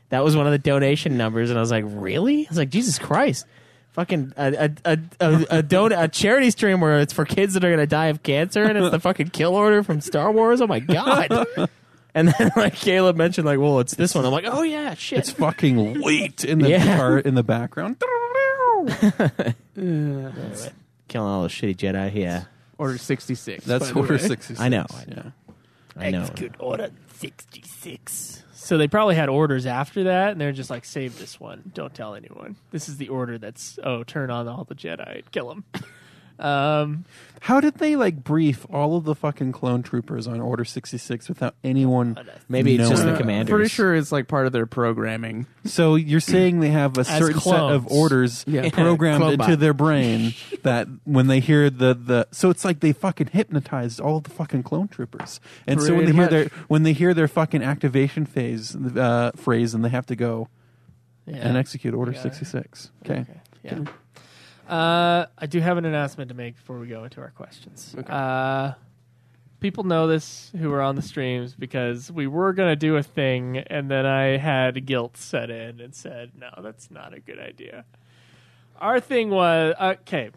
that was one of the donation numbers, and I was like, really? I was like, Jesus Christ. Fucking a charity stream where it's for kids that are gonna die of cancer, and it's the fucking kill order from Star Wars. Oh my god! And then like Caleb mentioned, like, well, it's this one. I'm like, oh yeah, shit. It's fucking late in the Yeah. car in the background. Killing all those shitty Jedi. Yeah, Order 66. That's by the Order way. 66. I know. Yeah. I know. Order 66. So they probably had orders after that, and they're just like, save this one. Don't tell anyone. This is the order that's, turn on all the Jedi. Kill them. How did they like brief all of the fucking clone troopers on Order 66 without anyone? Maybe it's just knowing? the commanders. Pretty sure it's like part of their programming. So you're saying they have a certain set of clones. orders Yeah. programmed Clone into bot. their brain that when they hear the so it's like they fucking hypnotized all the fucking clone troopers. And so Pretty much. when they hear their fucking activation phase phrase, and they have to go and execute Order 66. Okay. Yeah. I do have an announcement to make before we go into our questions. People know this who are on the streams because we were going to do a thing, and then I had guilt set in and said, no, that's not a good idea. Our thing was, okay,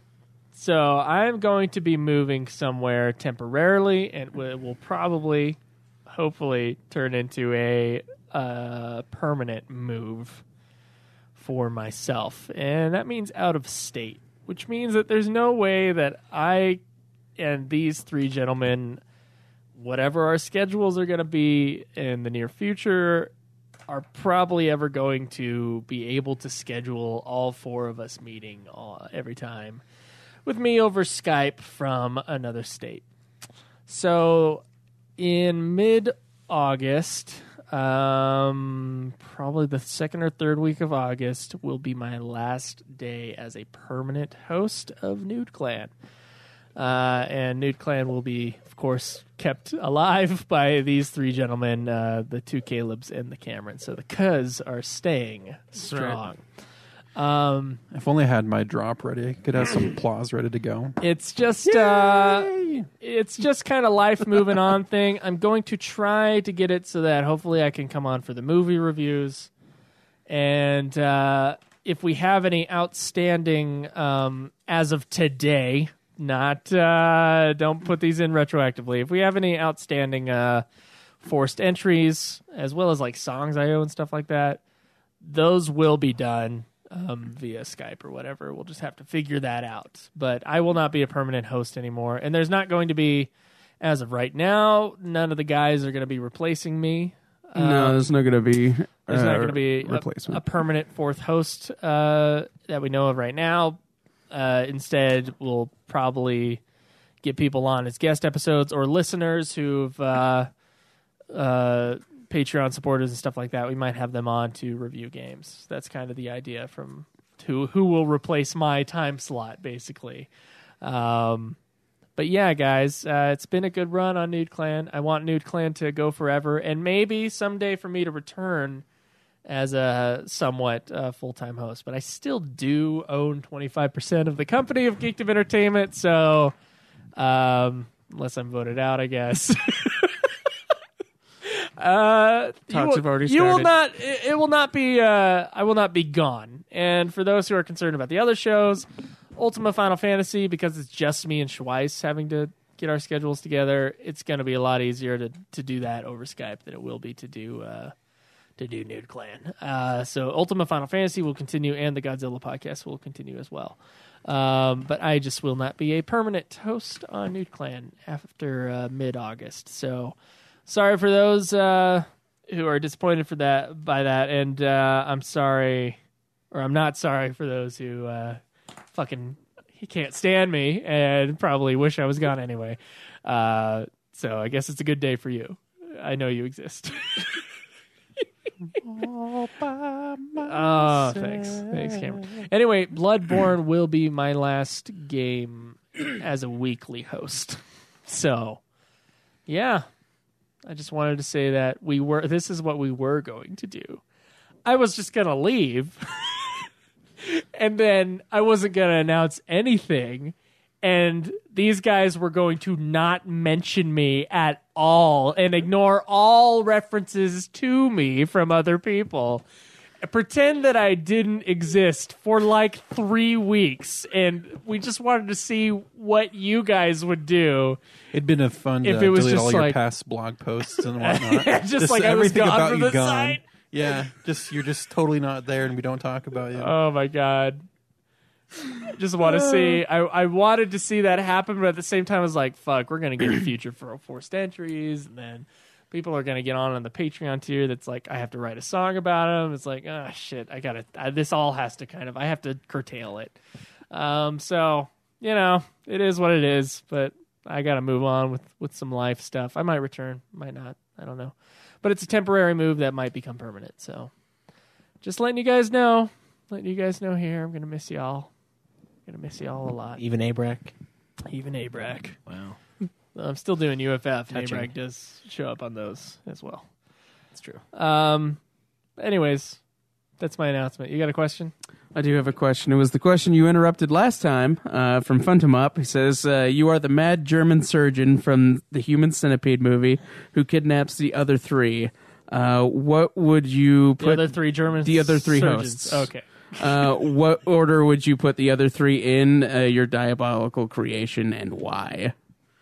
so I'm going to be moving somewhere temporarily, and it will probably, hopefully, turn into a permanent move for myself, and that means out of state, which means that there's no way that I and these three gentlemen, whatever our schedules are going to be in the near future, are probably ever going to be able to schedule all four of us meeting every time with me over Skype from another state. So in mid-August, probably the second or third week of August will be my last day as a permanent host of Nude Clan. And Nude Clan will be, of course, kept alive by these three gentlemen, the two Calebs and the Cameron. So the Cuz are staying strong. If only I had my drop ready, I could have some applause ready to go. It's just kind of life moving on thing. I'm going to try to get it so that hopefully I can come on for the movie reviews. And if we have any outstanding, as of today, not don't put these in retroactively. If we have any outstanding forced entries, as well as like songs I owe and stuff like that, those will be done via Skype or whatever. We'll just have to figure that out. But I will not be a permanent host anymore. And there's not going to be, as of right now, none of the guys are going to be replacing me. No, there's not going to be. There's not going to be replacement. a permanent fourth host that we know of right now. Instead, we'll probably get people on as guest episodes or listeners who've Patreon supporters and stuff like that. We might have them on to review games. That's kind of the idea from who will replace my time slot, basically. But yeah, guys, it's been a good run on Nude Clan. I want Nude Clan to go forever, and maybe someday for me to return as a somewhat full-time host. But I still do own 25% of the company of Geekdom Entertainment, so unless I'm voted out, I guess. Talks have already started. You will not. It will not be. I will not be gone. And for those who are concerned about the other shows, Ultima Final Fantasy, because it's just me and Schweiss having to get our schedules together, it's going to be a lot easier to do that over Skype than it will be to do Nude Clan. So Ultima Final Fantasy will continue, and the Godzilla podcast will continue as well. But I just will not be a permanent host on Nude Clan after mid-August. So sorry for those who are disappointed by that, and I'm sorry, or I'm not sorry for those who he can't stand me and probably wish I was gone anyway. So I guess it's a good day for you. I know you exist. All by Oh, thanks, Cameron. Anyway, Bloodborne will be my last game as a weekly host. So, yeah, I just wanted to say that this is what we were going to do. I was just gonna leave. And then I wasn't going to announce anything. And these guys were going to not mention me at all and ignore all references to me from other people. Pretend that I didn't exist for like 3 weeks. And we just wanted to see what you guys would do. It'd been a fun to If it was delete just all your like- past blog posts and whatnot. just like I was everything gone about from you the gone. site. Yeah, you're just totally not there, and we don't talk about you. Oh my god. Just want to see. I wanted to see that happen, but at the same time I was like, fuck, we're going to get future for forced entries, and then people are going to get on the Patreon tier that's like, I have to write a song about them. It's like, oh shit, this all has to I have to curtail it. So, it is what it is, but I got to move on with some life stuff. I might return, might not, I don't know. But it's a temporary move that might become permanent. So just letting you guys know. Letting you guys know here. I'm going to miss y'all. I'm going to miss y'all a lot. Even Abrack. Even Abrack. Wow. I'm still doing UFF. And Touching. Abrack does show up on those as well. That's true. Anyways, that's my announcement. You got a question? I do have a question. It was the question you interrupted last time from Funtum Up. He says, you are the mad German surgeon from the Human Centipede movie who kidnaps the other three. What would you put... The other three German The other three surgeons. hosts. Okay. What order would you put the other three in your diabolical creation, and why?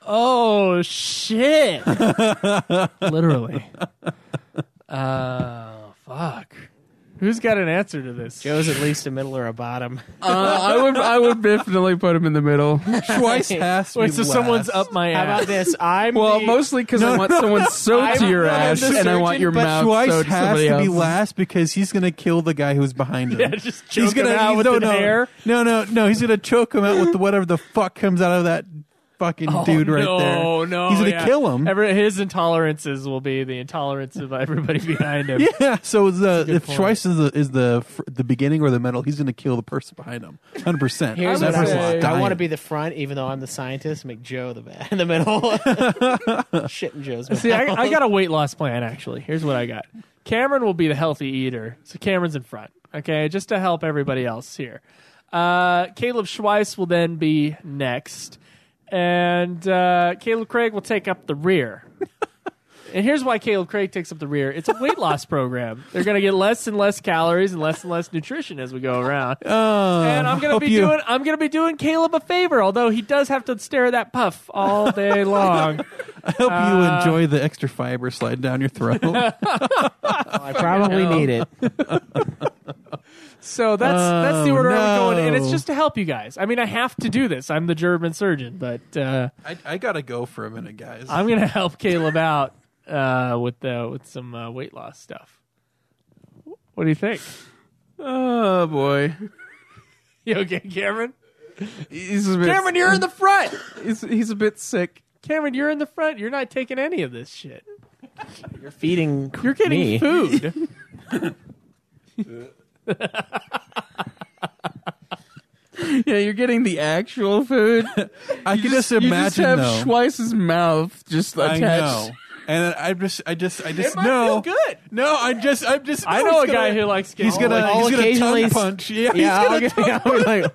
Oh, shit. Literally. Fuck. Who's got an answer to this? Joe's at least a middle or a bottom. I would definitely put him in the middle. Schweiss has to Wait, be so last. someone's up my How ass. about this? Well, mostly because I want someone sewed to your ass, the and I want surgeon, your but mouth Schweiss sewed to has somebody to be else. last because he's going to kill the guy who's behind him. Yeah, just choke him out with the hair. No, he's going to choke him out with whatever the fuck comes out of that fucking dude right there. No, He's going to kill him. His intolerances will be the intolerance of everybody behind him. Yeah, so if point. Schweiss is the beginning or the middle, he's going to kill the person behind him. 100%. Here's I what would I say- want. I want to be the front, even though I'm the scientist. Make Joe the bad in the middle. Shit in Joe's mouth. See, I got a weight loss plan, actually. Here's what I got. Cameron will be the healthy eater, so Cameron's in front, okay, just to help everybody else here. Caleb Schweiss will then be next, and Caleb Craig will take up the rear. And here's why Caleb Craig takes up the rear. It's a weight loss program. They're going to get less and less calories and less nutrition as we go around. And I'm going to be doing Caleb a favor, although he does have to stare at that puff all day long. I hope you enjoy the extra fiber slide down your throat. I probably need it. So that's the order I'm going, and it's no. just to help you guys. I mean, I have to do this. I'm the German surgeon, but I got to go for a minute, guys. I'm going to help Caleb out with some weight loss stuff. What do you think? Oh boy, You okay, Cameron? he's a bit, Cameron, you're in the front. he's a bit sick. Cameron, you're in the front. You're not taking any of this shit. You're feeding. You're getting me. food. Yeah, you're getting the actual food. I can just You imagine just have though. Schweiss's mouth just I attached. know. And I just It might know. feel good. No, I'm just. I know a guy who likes getting. He's gonna I'll tongue occasionally- punch. Yeah, Yeah, he's gonna I'll be like,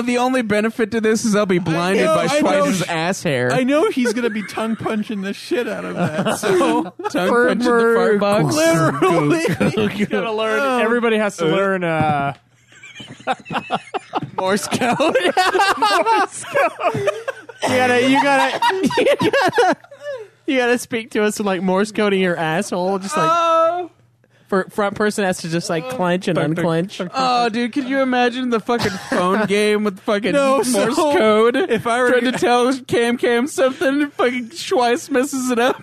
The only benefit to this is I'll be blinded know, by I know. Schweiss's ass hair. I know he's gonna be tongue punching the shit out of that. So Tongue punching the fart box. literally, You gotta learn. Everybody has to learn Morse code. You gotta speak to us with like Morse coding your asshole. Just like front person has to just like clench and unclench. Oh, dude, could you imagine the fucking phone game with fucking No, Morse so code? if I were trying to tell Cam something, and fucking Schweiss messes it up.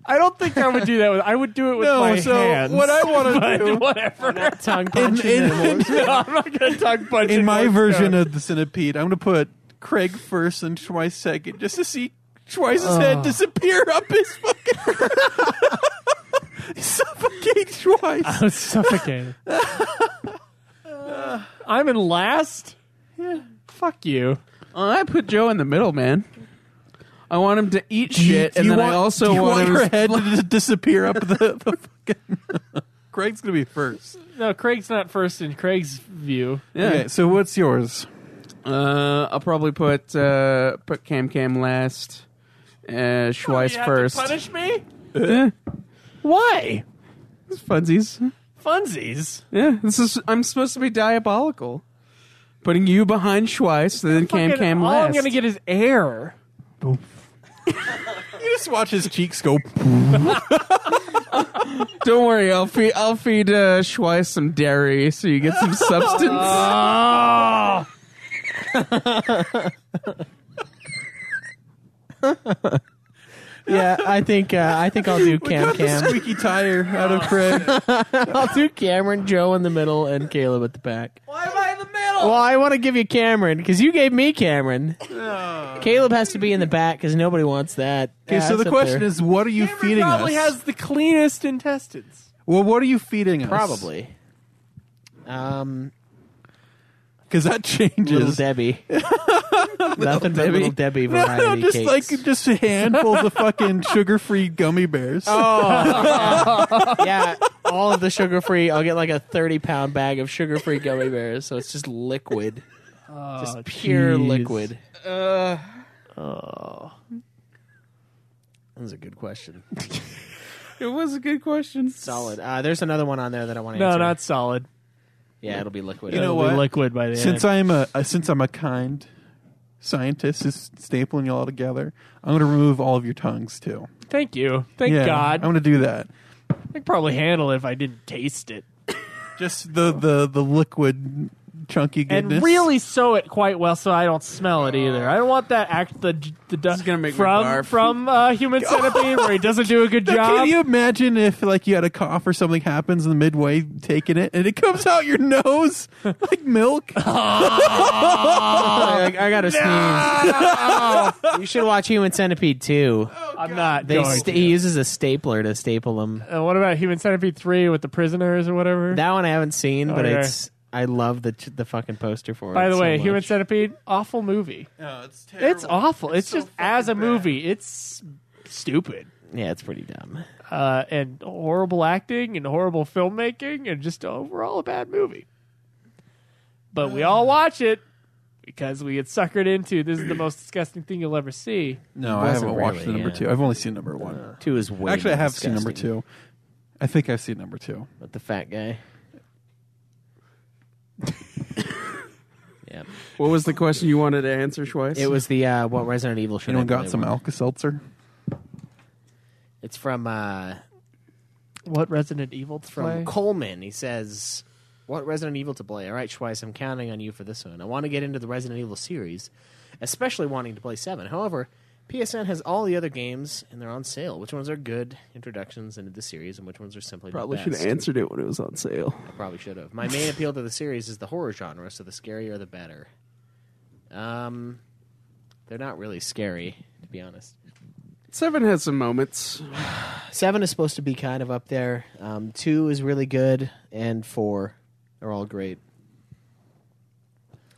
I don't think I would do that. I would do it with no, my so hands. what I want to do Whatever. Tongue punching. No, I'm not gonna tongue punch. in my Morse version code. of the centipede, I'm gonna put Craig first and Schweiss second, just to see Schweiss's head disappear up his fucking. Suffocate Schweiss. I was suffocated. I'm in last. Yeah. Fuck you. I put Joe in the middle, man. I want him to eat shit, and then I also do you want him your head to disappear up the fucking. Craig's gonna be first. No, Craig's not first in Craig's view. Yeah. Okay, so what's yours? I'll probably put Cam last, Schweiss you have first. To punish me? Yeah, Why? it's funsies. Funsies. Yeah, I'm supposed to be diabolical. Putting you behind Schweiss, then Cam all last. I'm gonna get is air. You just watch his cheeks go. Don't worry, I'll feed Schweiss some dairy so you get some substance. Yeah, I think I'll do Got the Cam. squeaky tire out of Craig. I'll do Cameron, Joe in the middle, and Caleb at the back. Why am I in the middle? Well, I want to give you Cameron because you gave me Cameron. Caleb has to be in the back because nobody wants that. Okay, so the question is, what are you Cameron feeding probably us? has the cleanest intestines. Well, what are you feeding us? probably Because that changes. Little Debbie. Nothing but Little Debbie No, variety just cakes. like just handfuls of fucking sugar-free gummy bears. Yeah, all of the sugar-free. I'll get like a 30-pound bag of sugar-free gummy bears, so it's just liquid, just pure jeez. liquid. Uh, Oh, that was a good question. it was a good question. Solid. There's another one on there that I want to No, answer. not solid. Yeah, it'll be liquid. You know It'll be what? liquid by the Since end. I'm a kind scientist, just stapling you all together, I'm going to remove all of your tongues too. Thank you. Thank Yeah, God. I'm going to do that. I could probably handle it if I didn't taste it. Just the liquid chunky goodness. And really sew it quite well so I don't smell it either. I don't want that the is gonna make me from barf. Human Centipede where he doesn't do a good Now, job. can you imagine if like you had a cough or something happens in the midway taking it and it comes out your nose like milk? I got to sneeze. You should watch Human Centipede 2. I'm not They going to. he uses a stapler to staple them. What about Human Centipede 3 with the prisoners or whatever? That one I haven't seen, but Okay. I love the fucking poster for it. By the so way, much. Human Centipede, awful movie. Oh, it's It's awful. It's just as a movie, it's stupid. Yeah, it's pretty dumb. And horrible acting and horrible filmmaking and just overall a bad movie. But we all watch it because we get suckered into this is the most disgusting thing you'll ever see. No, I haven't Wasn't watched really, the number yeah. 2. I've only seen number 1. 2 is way Actually, I more have seen number disgusting. 2. I think I've seen number 2. With the fat guy. Yeah. What was the question you wanted to answer, Schweiss? It was the what Resident Evil should Anyone I got play some one? Alka-Seltzer? It's from What Resident Evil to from play? Coleman. He says, "What Resident Evil to play? All right, Schweiss, I'm counting on you for this one. I want to get into the Resident Evil series, especially wanting to play 7. However, PSN has all the other games, and they're on sale. Which ones are good introductions into the series, and which ones are simply Probably the should best? have answered it when it was on sale. I probably should have. My main appeal to the series is the horror genre, so the scarier the better. They're not really scary, to be honest. 7 has some moments. 7 is supposed to be kind of up there. 2 is really good, and 4 are all great.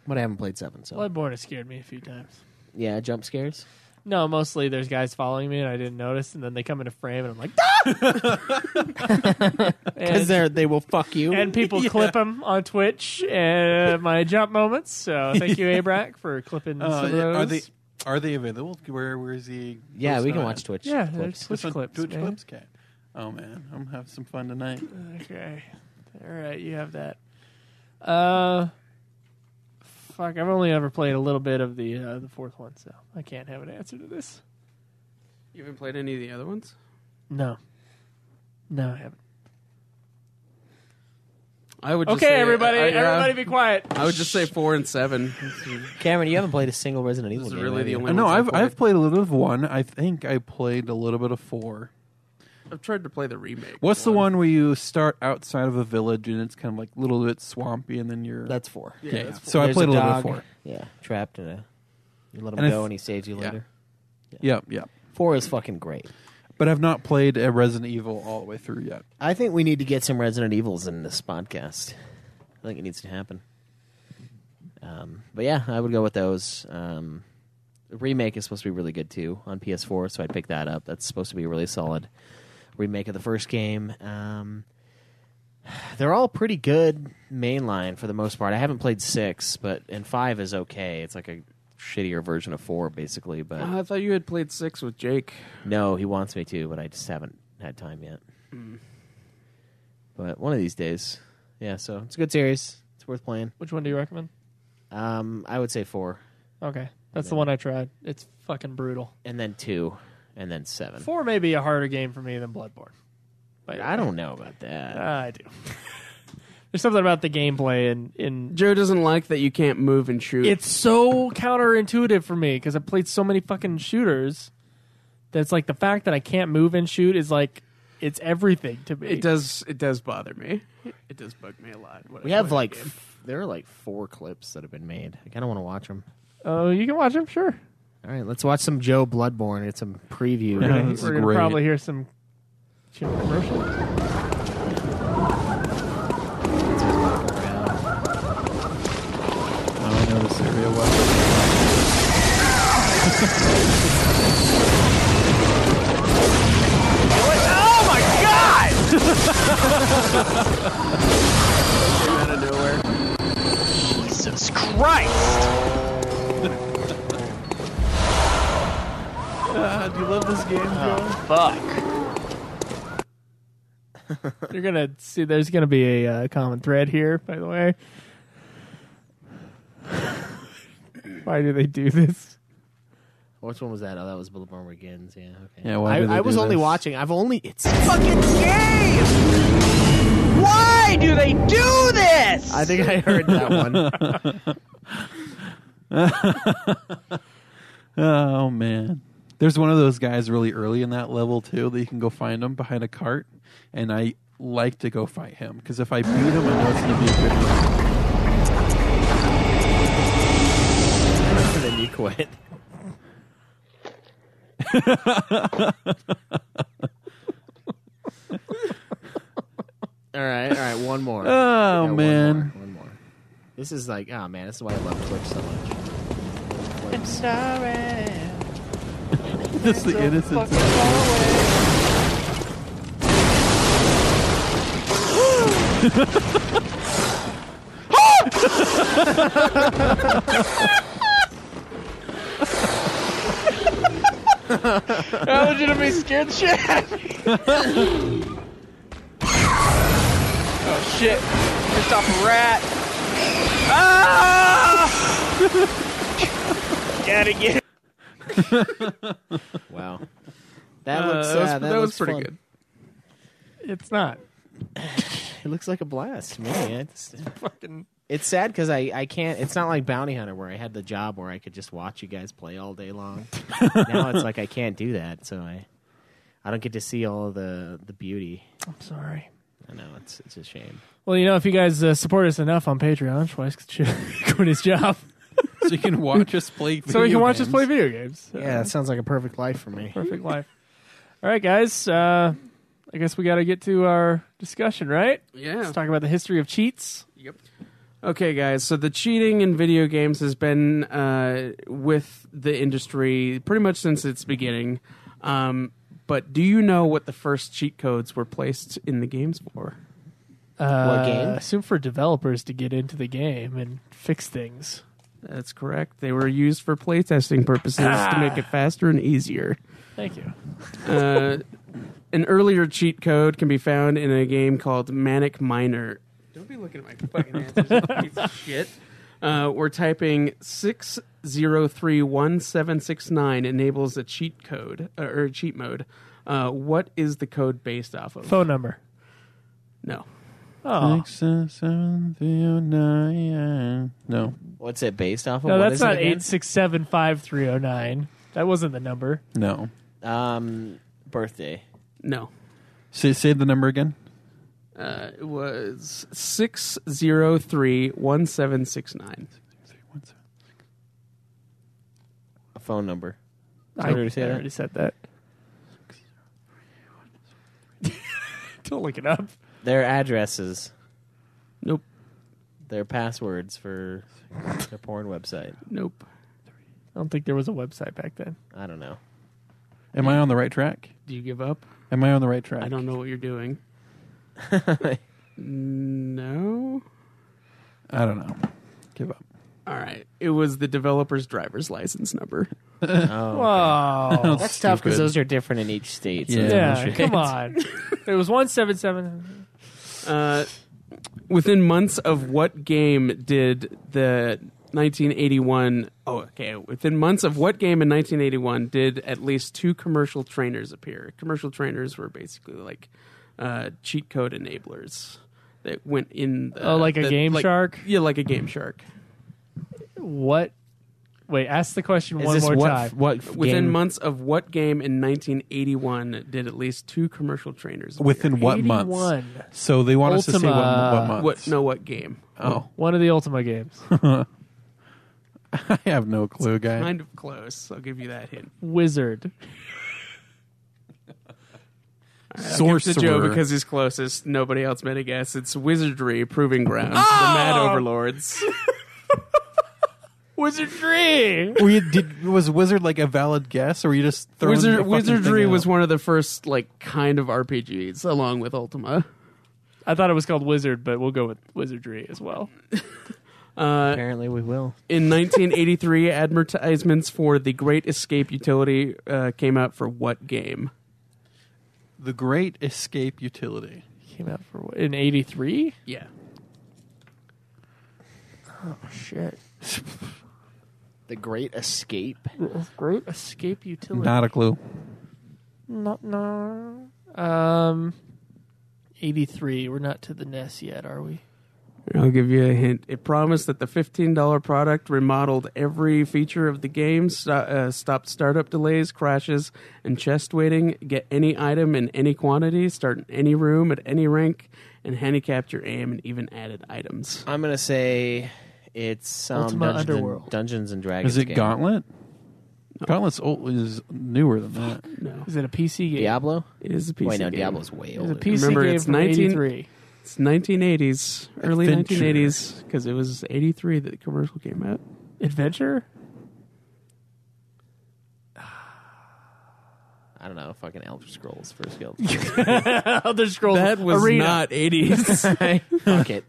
But I haven't played 7, so Bloodborne has scared me a few times. yeah, jump scares. No, mostly there's guys following me and I didn't notice, and then they come into frame and I'm like, Because they will fuck you. and people clip them on Twitch and my jump moments. So thank you, Abrack, for clipping some of those. Are they available? Where is he? Yeah, we can posted watch at? Twitch. Yeah, clips. there's Twitch clips. Twitch man. clips. Okay. Oh man, I'm gonna have some fun tonight. Okay. All right, you have that. Fuck, I've only ever played a little bit of the fourth one, so I can't have an answer to this. You haven't played any of the other ones? No, I haven't. I would just Okay, say, everybody, yeah. everybody, be quiet. I would just say 4 and 7. Cameron, you haven't played a single Resident Evil Those are game. really have the you? only No, ones I've played a little bit of 1. I think I played a little bit of 4. I've tried to play the remake. What's the one where you start outside of a village and it's kind of like a little bit swampy and then you're That's 4. Yeah, yeah. So I There's played a little dog. bit of 4. Yeah, trapped in a. You let him And I go, th- and he saves you Yeah. later. Yep. 4 is fucking great. But I've not played a Resident Evil all the way through yet. I think we need to get some Resident Evils in this podcast. I think it needs to happen. But yeah, I would go with those. The remake is supposed to be really good too on PS4, so I'd pick that up. That's supposed to be a really solid remake of the first game. They're all pretty good mainline for the most part. I haven't played 6, and 5 is okay. It's like a shittier version of 4, basically. But I thought you had played 6 with Jake. no, he wants me to, but I just haven't had time yet. But one of these days, yeah. So it's a good series. It's worth playing. Which one do you recommend? I would say 4, Okay, that's the one I tried. It's fucking brutal. and then 2, and then 7. 4 may be a harder game for me than Bloodborne. But I don't know about that. I do. There's something about the gameplay in Joe doesn't like that you can't move and shoot. it's so counterintuitive for me because I've played so many fucking shooters that's like the fact that I can't move and shoot is like it's everything to me. It does bother me. It does bug me a lot. when We I have play like that game. there are like 4 clips that have been made. I kind of want to watch them. Oh, you can watch them, sure. All right, let's watch some Joe Bloodborne. It's some preview. Yeah. We're this is gonna great. probably hear some commercials. I know this area well. Came out of nowhere. Jesus Christ! Do you love this game, Joe? Fuck. You're gonna see. There's gonna be a common thread here. By the way, why do they do this? Which one was that? Oh, that was Bloodborne Begins. Yeah, okay. Yeah, why do they I was do only this? watching. It's a fucking game. Why do they do this? I think I heard that one. Oh man, there's one of those guys really early in that level too that you can go find him behind a cart, and I like to go fight him because if I beat him, I know it's going to be a good one. Then you quit. All right. One more. Oh Yeah, man, one more. This is like, oh man, this is why I love Twitch so much. I'm sorry. that's the innocence. That legitimately scared the shit out of me. Oh shit! Pissed off a rat. Ah! Gotta get. Wow. That looks. that was looks pretty fun. good. It's not. It looks like a blast, man. It's Fucking It's sad because I can't. It's not like Bounty Hunter where I had the job where I could just watch you guys play all day long. Now it's like I can't do that, so I don't get to see all of the beauty. I'm sorry. I know it's a shame. Well, if you guys support us enough on Patreon, Schweiss should quit his job. So you can watch us play video So we can watch us games. play video games. Yeah, that sounds like a perfect life for me. Perfect life. All right, guys. I guess we got to get to our discussion, right? Yeah. Let's talk about the history of cheats. Yep. Okay, guys. So the cheating in video games has been with the industry pretty much since its beginning. But do you know what the first cheat codes were placed in the games for? What game? I assume for developers to get into the game and fix things. That's correct. They were used for playtesting purposes to make it faster and easier. Thank you. An earlier cheat code can be found in a game called Manic Miner. Don't be looking at my fucking answers, you piece of shit. We're typing 6031769 enables a cheat code or cheat mode. What is the code based off of? Phone number. No. Oh. 66739. No. What's it based off of? No, What that's is it not again? 8675309. That wasn't the number. No. Birthday. No. Say the number again. It was 6031769. A phone number. I already say that? already said that. Don't look it up. Their addresses. Nope. Their passwords for their porn website. Nope. I don't think there was a website back then. I don't know. Am I on the right track? Do you give up? Am I on the right track? I don't know what you're doing. No. I don't know. Give up. All right. It was the developer's driver's license number. Oh, Whoa. that's tough because stupid. those are different in each state. So Yeah. Yeah, shit. come on. It was 177. Within months of what game did the 1981? Oh, okay. Within months of what game in 1981 did at least two commercial trainers appear? Commercial trainers were basically like cheat code enablers that went in. Like a Game Shark? Yeah, like a Game Shark. What? Wait, ask the question Is one this more what, time. What Within game? months of what game in 1981 did at least two commercial trainers appear? Within what 81. months? So they want us to say what Ultima. months. What game? Oh. One of the Ultima games. I have no clue, guy. Kind of close. I'll give you that hint. Wizard. To Joe Sorcerer. because he's closest. Nobody else made a guess. It's Wizardry Proving Grounds. The Mad Overlords. Wizardry! Was Wizard like a valid guess, or were you just throwing the fucking Wizardry thing was out? one of the first like kind of RPGs, along with Ultima. I thought it was called Wizard, but we'll go with Wizardry as well. Apparently, we will. In 1983, advertisements for the Great Escape utility came out for what game? The Great Escape utility. Came out for what, in 83? Yeah. Oh, shit. The Great Escape. Great Escape Utility. Not a clue. No. 83. We're not to the NES yet, are we? I'll give you a hint. It promised that the $15 product remodeled every feature of the game, stopped startup delays, crashes, and chest waiting, get any item in any quantity, start in any room at any rank, and handicapped your aim, and even added items. I'm gonna say it's some Ultima Underworld. Dungeons and Dragons. Is it game. Gauntlet? Gauntlet's is newer than that. No. Is it a PC game? Diablo? It is a PC Wait, no, game. Diablo's way It's a older. PC Remember, game it's from 19 83. It's 1980s, early Adventure. 1980s, because it was 83 that the commercial came out. Adventure? I don't know. Fucking Elder Scrolls First Guild. Elder Scrolls That was Arena. not 80s. Fuck it.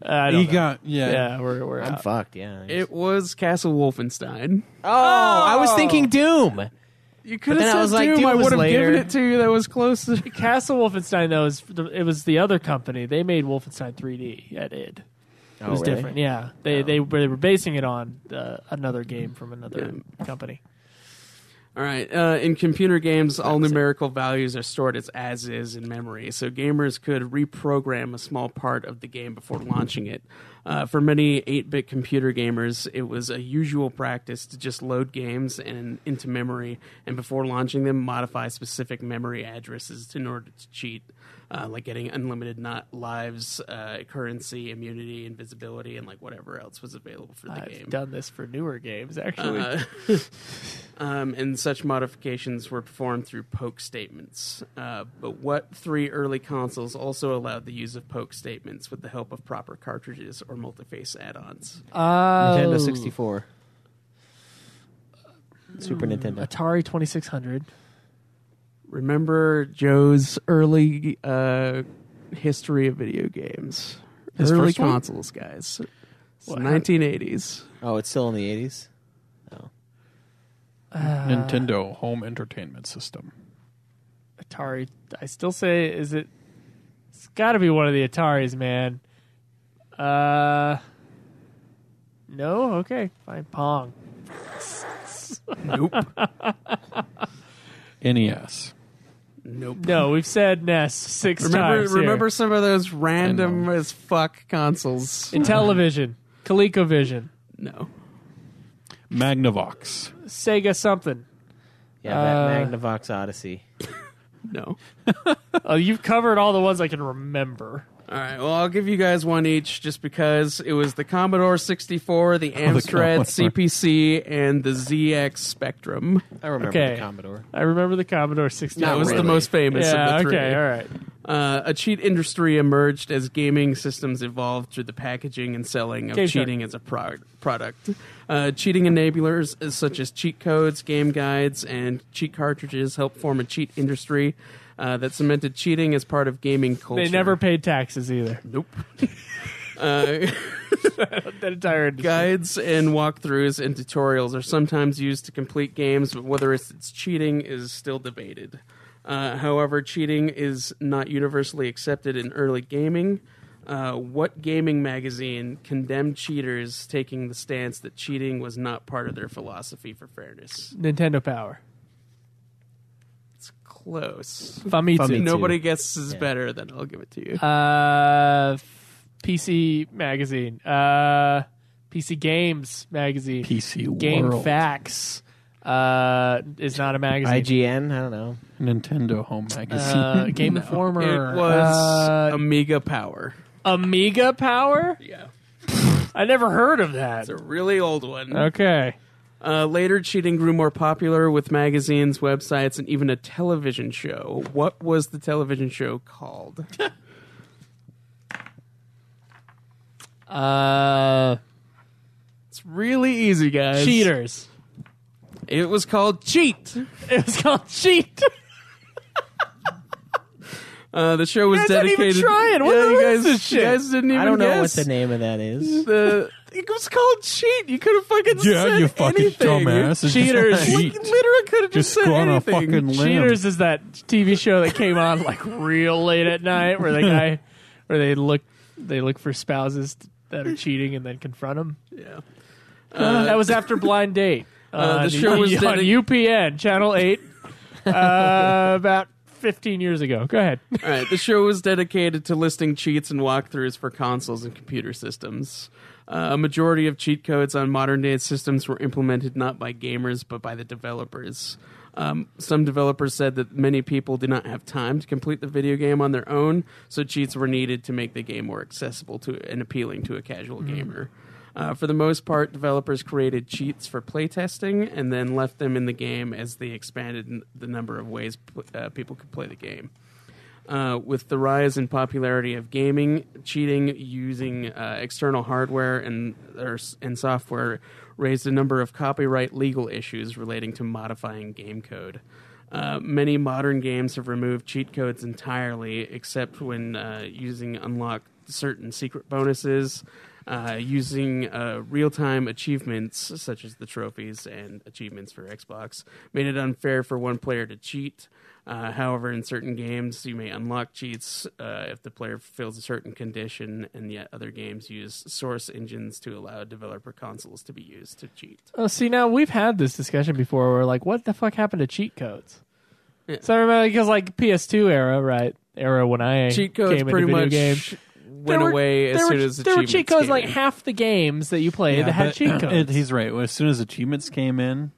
I don't He know. got Yeah, we're I'm out. fucked. Yeah. It was Castle Wolfenstein. Oh, I was thinking Doom. You could But then have I said was like, Doom. Doom I was would have later. given it to you. That was close. Castle Wolfenstein, though, it was the other company. They made Wolfenstein 3D at id. It was really? different. Yeah, they were basing it on another game from another company. All right. In computer games, all numerical values are stored as is in memory, so gamers could reprogram a small part of the game before launching it. For many 8-bit computer gamers, it was a usual practice to just load games into memory, and before launching them, modify specific memory addresses in order to cheat, like getting unlimited lives, currency, immunity, invisibility, and like whatever else was available for the game. I've done this for newer games, actually. And such modifications were performed through poke statements. But what 3 early consoles also allowed the use of poke statements with the help of proper cartridges or multi-face add-ons? Nintendo 64. Super Nintendo. Atari 2600. Remember Joe's early history of video games. His early first one? consoles, guys. It's What, 1980s. Oh, it's still in the 80s? Oh. Nintendo Home Entertainment System. Atari. I still say, it's got to be one of the Ataris, man. No? Okay. Fine. Pong. Nope. NES. Nope. No, we've said NES 6 times here. Remember some of those random as fuck consoles? Intellivision. ColecoVision. No. Magnavox. Sega something. Yeah, that Magnavox Odyssey. No. Oh, you've covered all the ones I can remember. All right, well, I'll give you guys one each just because it was the Commodore 64, the Amstrad Commodore. CPC, and the ZX Spectrum. I remember Okay. the Commodore. I remember the Commodore 64. That was really. the most famous Yeah, of the three. okay, all right. A cheat industry emerged as gaming systems evolved through the packaging and selling of Game Shark. cheating as a product. Cheating enablers such as cheat codes, game guides, and cheat cartridges helped form a cheat industry that cemented cheating as part of gaming culture. They never paid taxes either. Nope. That entire industry. Guides and walkthroughs and tutorials are sometimes used to complete games, but whether it's cheating is still debated. However, cheating is not universally accepted in early gaming. What gaming magazine condemned cheaters, taking the stance that cheating was not part of their philosophy for fairness? Nintendo Power. It's close. Famitsu. Famitsu. Nobody guesses Yeah. better, then I'll give it to you. PC Magazine. PC Games Magazine. PC Game World. Facts. Is not a magazine. IGN? I don't know. Nintendo Home Magazine. Game Informer. It was Amiga Power. Amiga Power? Yeah. I never heard of that. It's a really old one. Okay. Later, cheating grew more popular with magazines, websites, and even a television show. What was the television show called? It's really easy, guys. Cheaters. It was called Cheat. It was called Cheat. The show was You guys didn't even dedicated. try it. What Yeah, the you hell is guys, this you shit? guys didn't even I don't know guess. what the name of that is. It was called Cheat. You could have fucking Yeah, said you fucking anything. dumbass. It's just Cheaters. You cheat. literally could have just said go on a anything. fucking limb. Cheaters is that TV show that came on like real late at night, where they look for spouses that are cheating and then confront them. Yeah. That was after Blind Date. The show was on dedicated. UPN Channel 8 about 15 years ago. Go ahead. All right, the show was dedicated to listing cheats and walkthroughs for consoles and computer systems. A majority of cheat codes on modern-day systems were implemented not by gamers, but by the developers. Some developers said that many people did not have time to complete the video game on their own, so cheats were needed to make the game more accessible to and appealing to a casual gamer. For the most part, developers created cheats for playtesting and then left them in the game as they expanded the number of ways people could play the game. With the rise in popularity of gaming, cheating using external hardware and software raised a number of copyright legal issues relating to modifying game code. Many modern games have removed cheat codes entirely, except when using unlock certain secret bonuses. using real-time achievements such as the trophies and achievements for Xbox made it unfair for one player to cheat. However, in certain games, you may unlock cheats if the player fulfills a certain condition, and yet other games use source engines to allow developer consoles to be used to cheat. Oh, see, now we've had this discussion before. Where we're like, what the fuck happened to cheat codes? Yeah. So I remember because like PS2 era, right? Era when I Cheat codes came pretty into video much games. went away as soon as there were cheat achievements codes came like in. half the games that you played that had but cheat codes. He's right. As soon as achievements came in,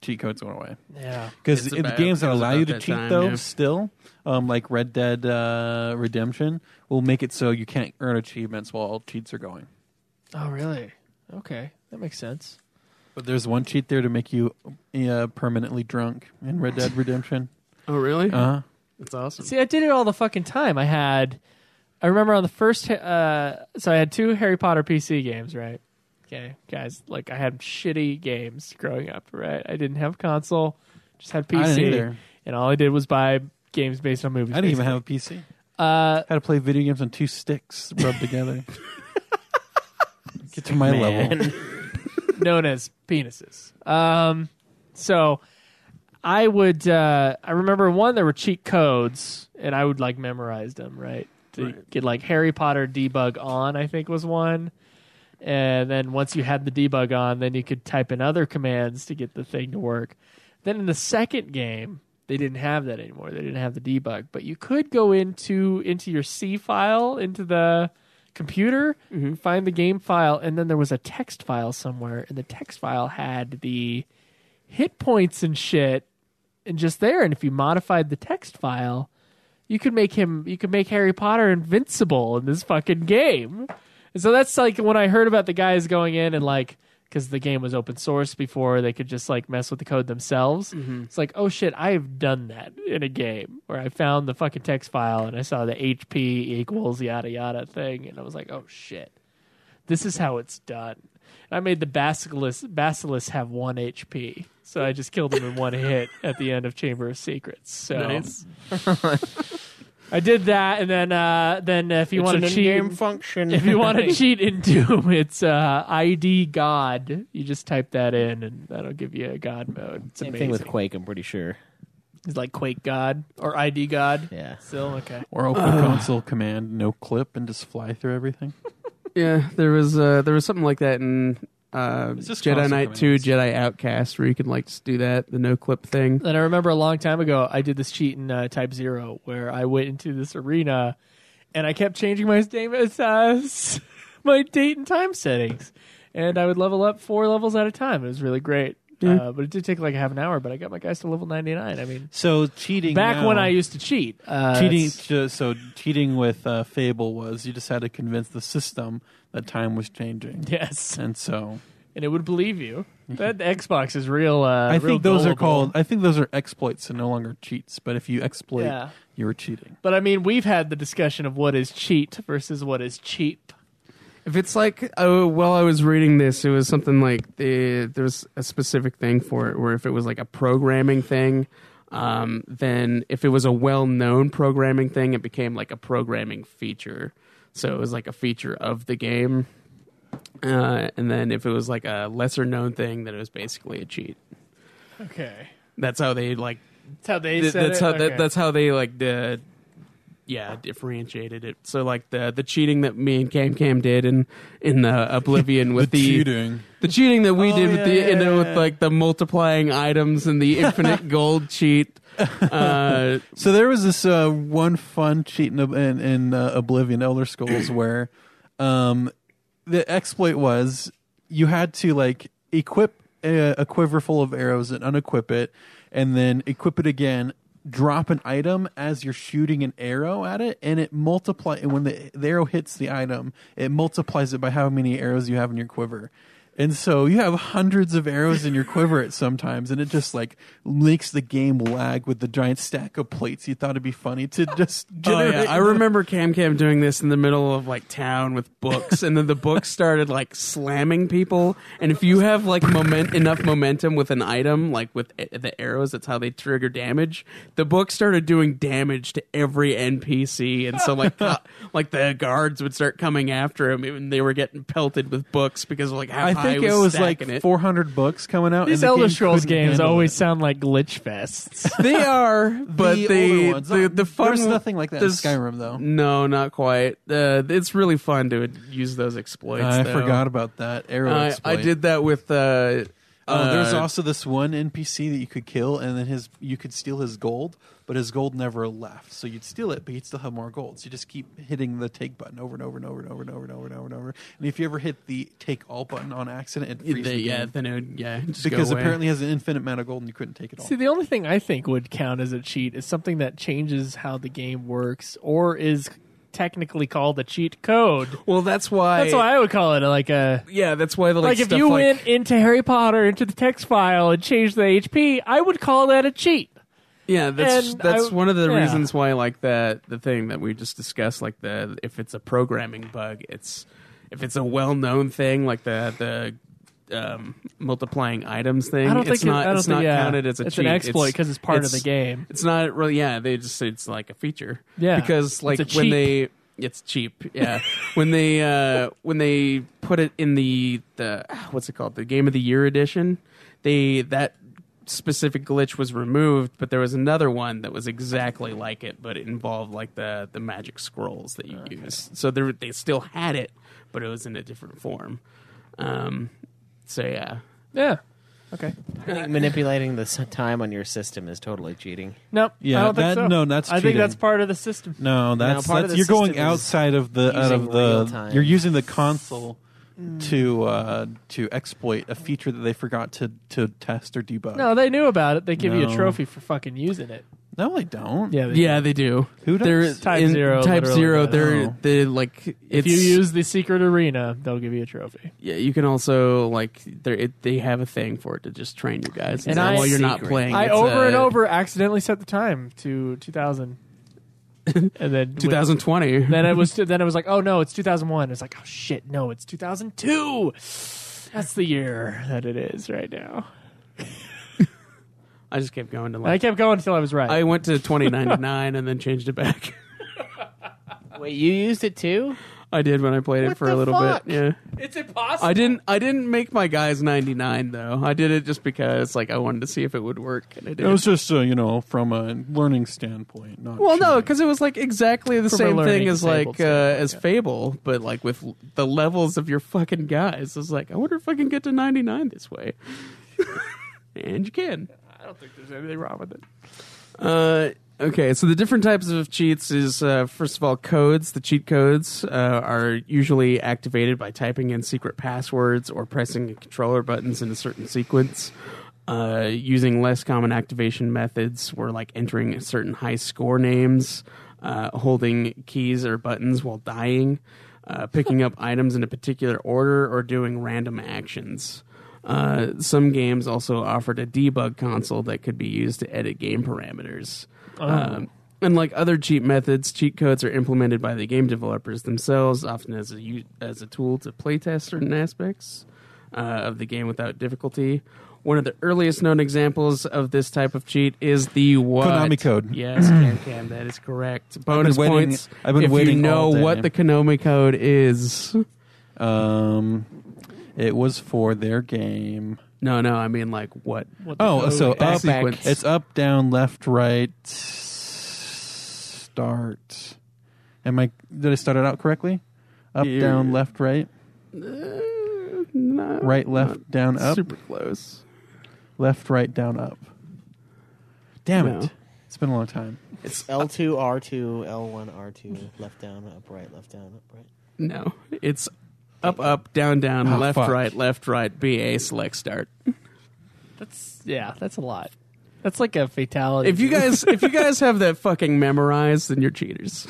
cheat codes went away. Yeah. Because It's the about- games that it was allow about you to that cheat, time, though, yeah. still, like Red Dead Redemption, will make it so you can't earn achievements while all cheats are going. Oh, really? Okay, that makes sense. But there's one cheat there to make you permanently drunk in Red Dead Redemption. Oh, really? Uh-huh. That's awesome. See, I did it all the fucking time. I remember on the first, so I had 2 Harry Potter PC games, right? Okay, guys, like I had shitty games growing up, right? I didn't have a console, just had PC. I didn't either. And all I did was buy games based on movies. I didn't even basically. have a PC. Had to play video games on 2 sticks rubbed together. Get to my level. Known as penises. So I would, I remember one, there were cheat codes, and I would like memorize them, right? To get like Harry Potter debug on, I think was one. And then once you had the debug on, then you could type in other commands to get the thing to work. Then in the second game, they didn't have that anymore. They didn't have the debug, but you could go into your C file, into the computer, find the game file, and then there was a text file somewhere, and the text file had the hit points and shit, and just there. And if you modified the text file, you could make Harry Potter invincible in this fucking game. And so that's like when I heard about the guys going in and like, because the game was open source before, they could just like mess with the code themselves. It's like, oh shit, I've done that in a game where I found the fucking text file and I saw the HP equals yada yada thing, and I was like, oh shit, this is how it's done. And I made the Basilisk have 1 HP, so I just killed him in one hit at the end of Chamber of Secrets. So Nice. I did that, and then if you want to cheat, in-game function. if you want to cheat in Doom, it's ID God. You just type that in, and that'll give you a God mode. It's Same amazing. thing with Quake, I'm pretty sure. It's like Quake God or ID God. Yeah. Still okay. Or open console command, no clip, and just fly through everything. Yeah, there was something like that in It's just Jedi console Knight 2, commands. Jedi Outcast, where you can like just do that, the no clip thing. And I remember a long time ago, I did this cheat in Type 0 where I went into this arena and I kept changing my my date and time settings. And I would level up 4 levels at a time. It was really great. Yeah. But it did take like half an hour, but I got my guys to level 99. I mean, So cheating back now, when I used to cheat. cheating with Fable was you just had to convince the system that time was changing. Yes. And so And it would believe you. That Xbox is real. I real think those are gullible. called. I think those are exploits and no longer cheats. But if you exploit, Yeah. you were cheating. But I mean, we've had the discussion of what is cheat versus what is cheap. If it's like, while I was reading this, it was something like there was a specific thing for it, where if it was like a programming thing, then if it was a well-known programming thing, it became like a programming feature. So it was like a feature of the game. And then if it was like a lesser-known thing, then it was basically a cheat. Okay. That's how they like. That's how they said That's it? how Okay. that's how they like differentiated it. So like the cheating that me and Cam did in Oblivion with the cheating. the cheating that we Oh, did with yeah. with like the multiplying items and the infinite gold cheat. So there was this one fun cheat in Oblivion Elder Scrolls where the exploit was you had to like equip a quiver full of arrows and unequip it, and then equip it again. Drop an item as you're shooting an arrow at it, and it multiplies. And when the arrow hits the item, it multiplies it by how many arrows you have in your quiver. And so you have hundreds of arrows in your quiver at sometimes, and it just like makes the game lag with the giant stack of plates. You thought it'd be funny to just generate. I remember Cam doing this in the middle of like town with books, and then the books started like slamming people. And if you have like enough momentum with an item, like with the arrows, that's how they trigger damage. The book started doing damage to every NPC, and so like like the guards would start coming after him, and they were getting pelted with books because of like how I think it was like 400 books coming out. These and the Elder game Scrolls couldn't games handle always it. sound like glitch fests. They are, but older ones. the fun. There's nothing like that in there's- Skyrim, though. No, not quite. It's really fun to use those exploits. I though. forgot about that arrow I exploit. did that with. There's also this one NPC that you could kill, and then you could steal his gold, but his gold never left. So you'd steal it, but you'd still have more gold. So you just keep hitting the take button over and over and over and over and over and over and over and over. And if you ever hit the take all button on accident, it freezes the game. then it would just Because go away. apparently it has an infinite amount of gold, and you couldn't take it all. See, the only thing I think would count as a cheat is something that changes how the game works or is technically called a cheat code. Well, that's why. That's why I would call it like a... Yeah, that's why the Like if stuff you like, went into Harry Potter, into the text file, and changed the HP, I would call that a cheat. Yeah, that's And one of the yeah. reasons why like the thing that we just discussed, like if it's a programming bug, if it's a well known thing like the multiplying items thing, I don't think it's not counted as a it's cheat. an exploit because it's part of the game. It's not really. Yeah, they just say it's like a feature. Yeah, because like it's a when cheap. it's cheap. Yeah, when they put it in the what's it called, the Game of the Year edition, that specific glitch was removed, but there was another one that was exactly like it, but it involved like the magic scrolls that you use. So they still had it, but it was in a different form. So yeah. Yeah. Okay. I think manipulating the time on your system is totally cheating. Nope. Yeah, I don't think so. no, that's I think cheating. that's part of the system. No, that's part of the you're going system is outside of the using real time. you're using the console to exploit a feature that they forgot to test or debug. No, they knew about it. They give you a No. trophy for fucking using it. No, they don't. Yeah. Yeah, they do. Who does? They're Type in Zero Type literally Zero. does. They're like If it's, you use the secret arena, they'll give you a trophy. yeah, you can also like they have a thing for it to just train you guys. And while you're not Secret. playing, I it's, over and over accidentally set the time to 2000, and then 2020. then it was like, oh no, it's 2001. It's like, oh shit, no, it's 2002. That's the year that it is right now. I just kept going to And I like. kept going until I was right. I went to 2099 and then changed it back. Wait, you used it too? I did when I played it What for a the little fuck? bit. Yeah, it's impossible. I didn't make my guys 99 though. I did it just because like I wanted to see if it would work, and it did. It was just from a learning standpoint. Not Well, no, cheating. because it was like exactly the From a same learning thing as disabled as standpoint, Fable, but like with the levels of your fucking guys. It's like I wonder if I can get to 99 this way, and you can. I don't think there's anything wrong with it. Okay, so the different types of cheats is first of all codes. The cheat codes are usually activated by typing in secret passwords or pressing controller buttons in a certain sequence. Using less common activation methods, were like entering certain high score names, holding keys or buttons while dying, picking up items in a particular order, or doing random actions. Some games also offered a debug console that could be used to edit game parameters. Unlike other cheat methods, cheat codes are implemented by the game developers themselves, often as a tool to playtest certain aspects of the game without difficulty. One of the earliest known examples of this type of cheat is the what? Konami code. Yes, Cam, that is correct. Bonus waiting- points I've been if waiting you know all day. what the Konami code is. It was for their game. No, I mean like what? Oh, so up, sequence. it's up, down, left, right, start. Did I start it out correctly? Up, Yeah. down, left, right, No, right, left, down, up, super close. left, right, down, up. Damn No. it! It's been a long time. It's L2, R2, L1, R2, left down, up right, left down, up right. No, it's up, down, Oh, left, fuck. right, BA, select, start. That's a lot. That's like a fatality. If you guys have that fucking memorized, then you're cheaters.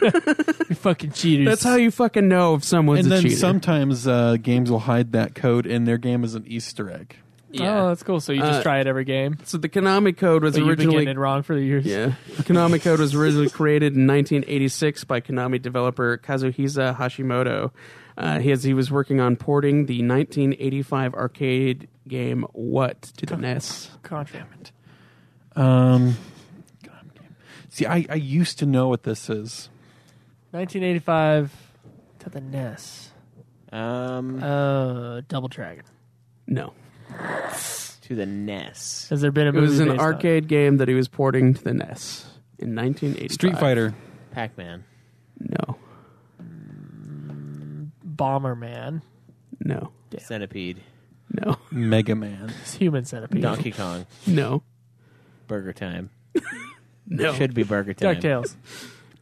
You fucking cheaters. That's how you fucking know if someone's And a then cheater. sometimes games will hide that code in their game as an Easter egg. Yeah. Oh, that's cool. So you just try it every game. So the Konami code was But you've been originally getting it wrong for the years. Yeah. The Konami code was originally created in 1986 by Konami developer Kazuhisa Hashimoto. He was working on porting the 1985 arcade game What to the NES. God damn it. See, I used to know what this is. 1985 to the NES. Double Dragon. No. To the NES. Has there been a It movie was an based on it? arcade game that he was porting to the NES in 1985. Street Fighter. Pac-Man. No. Bomberman. No. Centipede. No. Mega Man. It's Human Centipede. Donkey Kong. No. Burger Time. No. Should be Burger Time. DuckTales.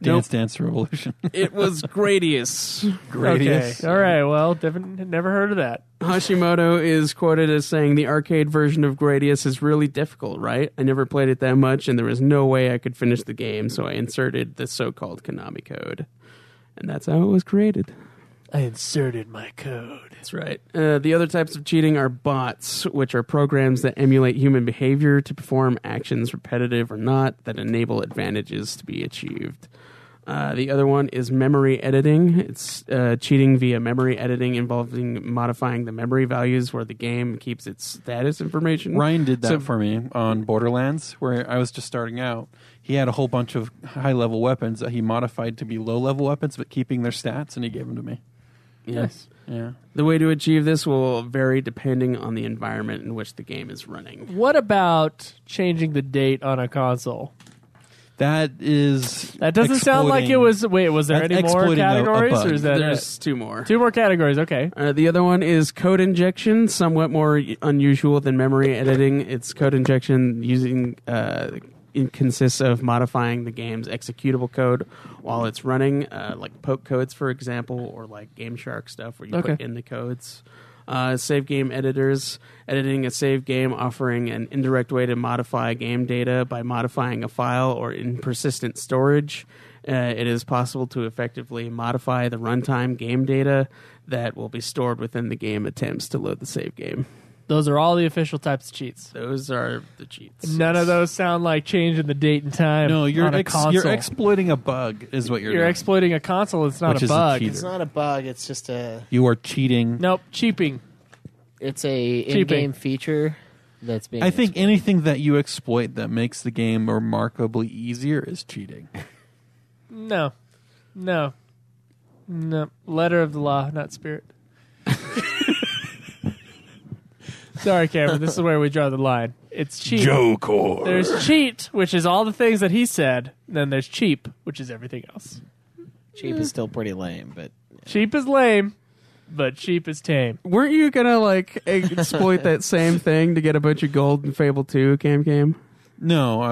Dance Dance Revolution. It was Gradius. Gradius. Okay. All right. Well, never heard of that. Hashimoto is quoted as saying the arcade version of Gradius is really difficult, right? I never played it that much, and there was no way I could finish the game, so I inserted the so-called Konami code. And that's how it was created. I inserted my code. That's right. The other types of cheating are bots, which are programs that emulate human behavior to perform actions, repetitive or not, that enable advantages to be achieved. The other one is memory editing. It's cheating via memory editing involving modifying the memory values where the game keeps its status information. Ryan did that for me on Borderlands, where I was just starting out. He had a whole bunch of high-level weapons that he modified to be low-level weapons, but keeping their stats, and he gave them to me. Yes. Yeah. The way to achieve this will vary depending on the environment in which the game is running. What about changing the date on a console? That doesn't sound like it was. Wait, was there That's any more exploiting a categories, bug. or is that There's it? two more. Two more categories? Okay. The other one is code injection, somewhat more unusual than memory editing. It's code injection using it consists of modifying the game's executable code while it's running, like poke codes, for example, or like Game Shark stuff where you put in the codes. Save game editors, editing a save game, offering an indirect way to modify game data by modifying a file or in persistent storage. It is possible to effectively modify the runtime game data that will be stored within the game attempts to load the save game. Those are all the official types of cheats. Those are the cheats. None of those sound like changing the date and time. No, you're on a console. you're exploiting a bug, is what you're doing. exploiting a console. It's not Which a is a bug. cheater. It's not a bug. It's just You are cheating. Nope, cheaping. It's a in-game feature that's being. I think anything that you exploit that makes the game remarkably easier is cheating. No. Letter of the law, not spirit. Sorry, Cameron. This is where we draw the line. It's cheap. Joker. There's cheat, which is all the things that he said. Then there's cheap, which is everything else. cheap is still pretty lame, but Cheap is lame, but cheap is tame. Weren't you gonna like exploit that same thing to get a bunch of gold in Fable 2, Cam? No,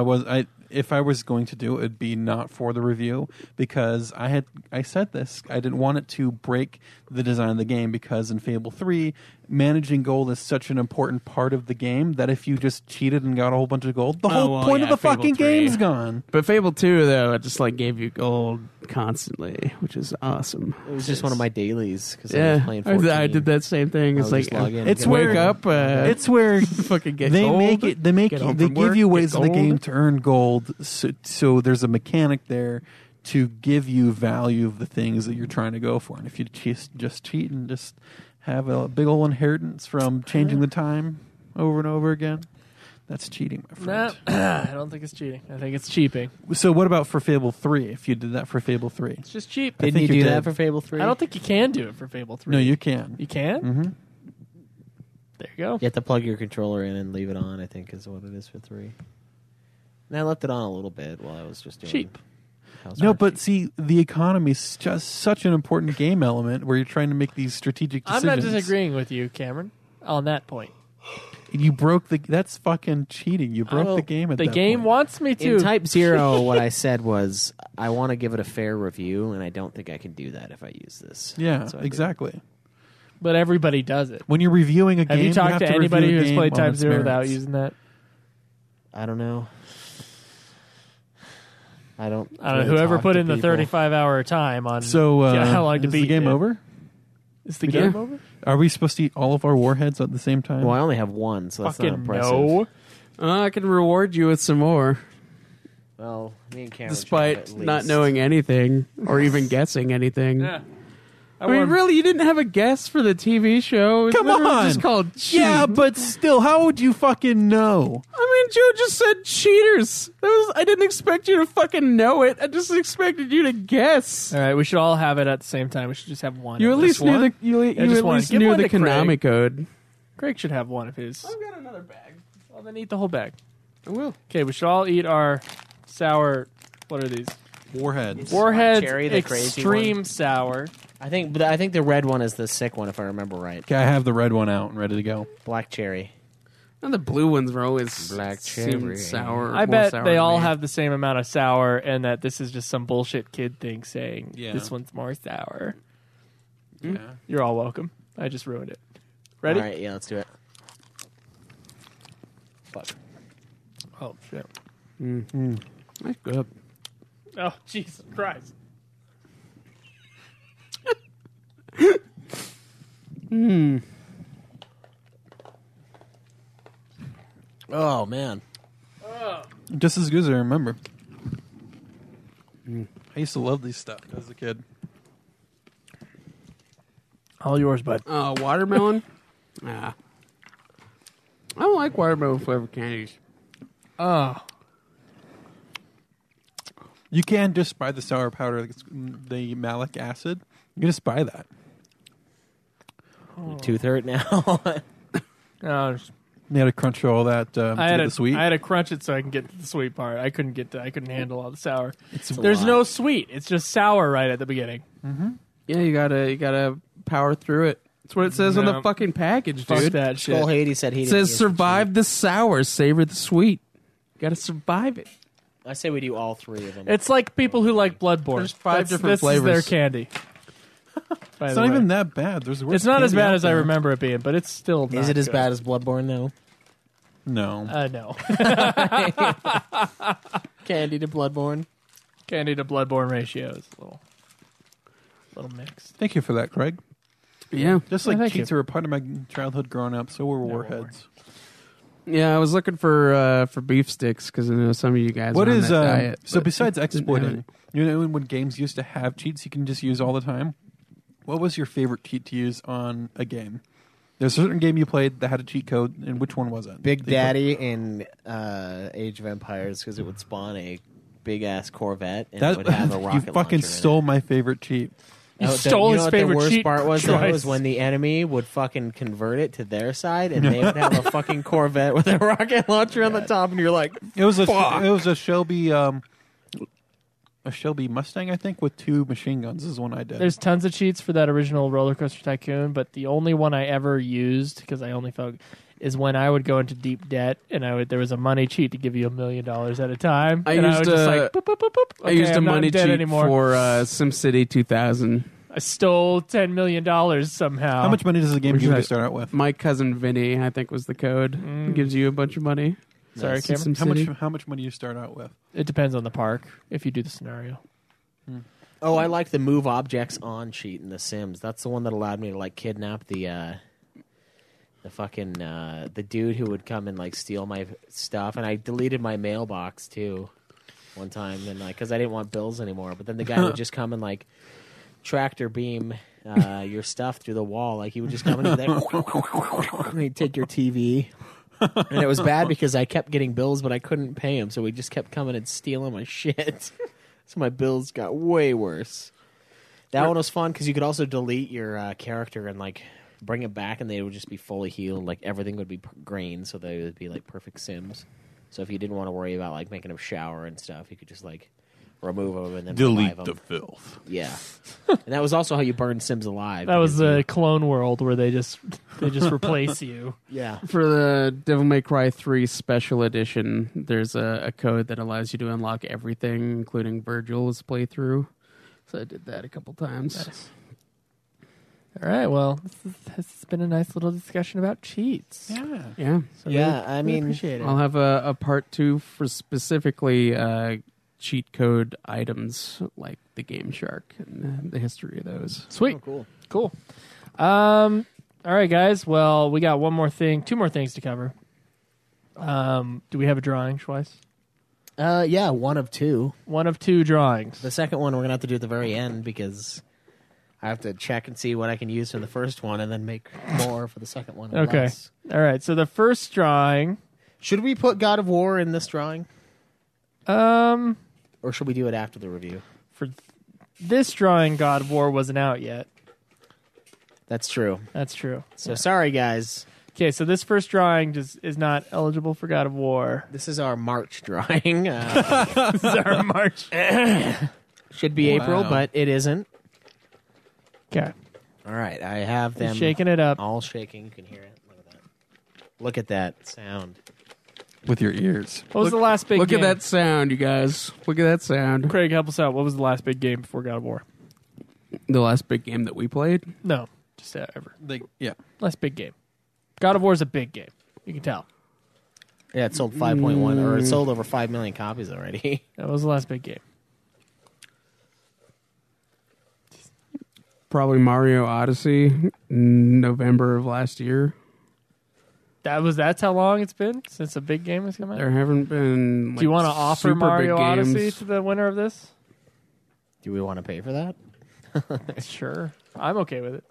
if I was going to do it, it'd be not for the review because I said this. I didn't want it to break the design of the game because in Fable 3, managing gold is such an important part of the game that if you just cheated and got a whole bunch of gold, the whole point of the Fable fucking 3. game's gone. But Fable 2, though, it just like gave you gold constantly, which is awesome. it was just one of my dailies because I was Yeah, playing 14. I did that same thing. I It's would like just log in It's and where- wake up. It's where fucking get they gold, make it. They get home they from give work, you get ways in the gold. game to earn gold. So there's a mechanic there to give you value of the things that you're trying to go for. And if you just cheat and just have a big old inheritance from changing the time over and over again, that's cheating, my friend. I don't think it's cheating. I think it's cheaping. So what about for Fable 3? If you did that for Fable 3, It's just cheap. I Didn't think you you do did. that for Fable 3? I don't think you can do it for Fable 3. no, you can. You can? Mm-hmm. There you go. You have to plug your controller in and leave it on, I think, is what it is for 3. And I left it on a little bit while I was just doing Cheap. house No, work. but see, the economy is just such an important game element where you're trying to make these strategic I'm decisions. not disagreeing with you, Cameron, on that point. You broke that's fucking cheating. You broke the game at The that game point. wants me to. In Type 0, what I said was, I want to give it a fair review, and I don't think I can do that if I use this. Yeah, So I did. exactly. But everybody does it. When you're reviewing a game, Have you talked have to review anybody a who has game played on Type its 0 without merits. using that? I don't know. I don't know. really Whoever talk put to in the people. 35-hour time on So how long to is beat the game it. over? Is the game over? Are we supposed to eat all of our warheads at the same time? Well, I only have one, so that's not Fucking impressive. no. I can reward you with some more, Well, me and Cameron despite tried at not least. knowing anything or even guessing anything. Yeah. I mean, really, you didn't have a guess for the TV show? It's Come literally on. just called cheat. Yeah, but still, how would you fucking know? I mean, Joe just said cheaters. I didn't expect you to fucking know it. I just expected you to guess. All right, we should all have it at the same time. We should just have one. You of at least this knew one. the you just at one. least Give knew one the to Craig. Konami code. Craig should have one of his. I've got another bag. Well, then eat the whole bag. I will. Okay, we should all eat our sour. What are these? Warheads. Warheads Cherry, the crazy Extreme Sour. I think the red one is the sick one, if I remember right. Okay, I have the red one out and ready to go. Black cherry. And the blue ones were always Black seemed cherry. sour. I more bet sour they to all me. have the same amount of sour, and that this is just some bullshit kid thing saying Yeah. this one's more sour. Yeah. You're all welcome. I just ruined it. Ready? All right, yeah, let's do it. Fuck. Oh shit! That's good. Oh Jesus Christ! Oh man. Just as good as I remember. I used to love these stuff as a kid. All yours, bud. Watermelon? Nah. I don't like watermelon flavored candies. Oh, You can just buy the sour powder, the malic acid. You can just buy that. Tooth hurt now. no, You had to crunch all that to get the sweet. I had to crunch it so I can get to the sweet part. I couldn't handle all the sour. a There's lot. no sweet. It's just sour right at the beginning. Yeah, you gotta power through it. That's what it says on the No. fucking package, Fuck dude. that shit. Skull Hades said he It didn't says use survive the sour, savor the sweet. You gotta survive it. I say we do all three of them. It's like people who like Bloodborne. There's 5 different this flavors. Is their candy. By It's the not way. even that bad. There's worse It's not as candy bad out as I there. remember it being, but it's still. Is not it as good. bad as Bloodborne though? No. No. Candy to Bloodborne. Candy to Bloodborne ratio is a little mixed. Thank you for that, Craig. Yeah. Just Yeah, like thank cheats you. are a part of my childhood growing up, so were were. warheads. Yeah, I was looking for beef sticks because I know some of you guys What are on is that diet. so but besides didn't have exploiting? it. You know when games used to have cheats you can just use all the time? What was your favorite cheat to use on a game? There's a certain game you played that had a cheat code, and which one was it? Big Daddy in Age of Empires because it would spawn a big ass Corvette and it would have a you rocket fucking launcher stole my favorite cheat. You in it. stole you his know what favorite the worst cheat part was? Though, twice. was when the enemy would fucking convert it to their side and they would have a fucking Corvette with a rocket launcher on the top, and you're like, It was a Shelby Mustang, I think, with 2 machine guns. Is one I did. There's tons of cheats for that original Roller Coaster Tycoon, but the only one I ever used because I only felt is when I would go into deep debt and there was a money cheat to give you $1 million at a time. I and used I was just like, boop, boop, boop, boop. I used Okay, a I'm not money in debt cheat anymore. for SimCity 2000. I stole $10 million somehow. How much money does the game Which give you to is- start out with? My cousin Vinny, I think, was the code. It gives you a bunch of money. Sorry, Nice. Cameron. SimCity. How much money you start out with? It depends on the park if you do the scenario. oh, I like the move objects on cheat in The Sims. That's the one that allowed me to like kidnap the fucking the dude who would come and like steal my stuff, and I deleted my mailbox too one time, and like because I didn't want bills anymore. But then the guy would just come and like tractor beam your stuff through the wall. Like he would just come and and he'd take your TV. And it was bad because I kept getting bills, but I couldn't pay him, so he just kept coming and stealing my shit. So my bills got way worse. That one was fun because you could also delete your character and like bring it back, and they would just be fully healed. Like everything would be green, so they would be like perfect Sims. So if you didn't want to worry about like making them shower and stuff, you could just like remove them and then revive them. filth. Yeah, and that was also how you burned Sims alive. That was because the you- clone world where they just replace you. yeah. For the Devil May Cry 3 Special Edition, there's a code that allows you to unlock everything, including Virgil's playthrough. So I did that a couple times. All right, well, this has been a nice little discussion about cheats. Yeah. Yeah. So Yeah, we I mean, appreciate it. I'll have a part 2 for specifically cheat code items like the Game Shark and the history of those. Sweet. Cool. Cool. All right, guys. Well, we got two more things to cover. Do we have a drawing, Schweiss? Yeah, one of two. One of two drawings. The second one we're going to have to do at the very end because I have to check and see what I can use from the first one and then make more for the second one. or Okay. less. All right. So the first drawing. Should we put God of War in this drawing? For Or should we do it after the review? this drawing, God of War wasn't out yet. That's true. That's true. So sorry, guys. Okay, so this first drawing just is not eligible for God of War. This is our March drawing. This is our March. Should be April, but it isn't. Okay. All right, I have them Shaking it up. all shaking. You can hear it. Look at that. Look at that sound. With your ears. What was the last big Look game? at that sound, you guys. Look at that sound. Craig, help us out. What was the last big game before God of War? The last big game that we played. No, just ever. Yeah. Last big game. God of War is a big game. You can tell. Yeah, it sold 5.1, or it sold over 5 million copies already. That was the last big game. Probably Mario Odyssey, November of last year. That's how long it's been since a big game has come out? There haven't been. Do you want to offer super Mario big Odyssey games. to the winner of this? Do we want to pay for that? Sure. I'm okay with it.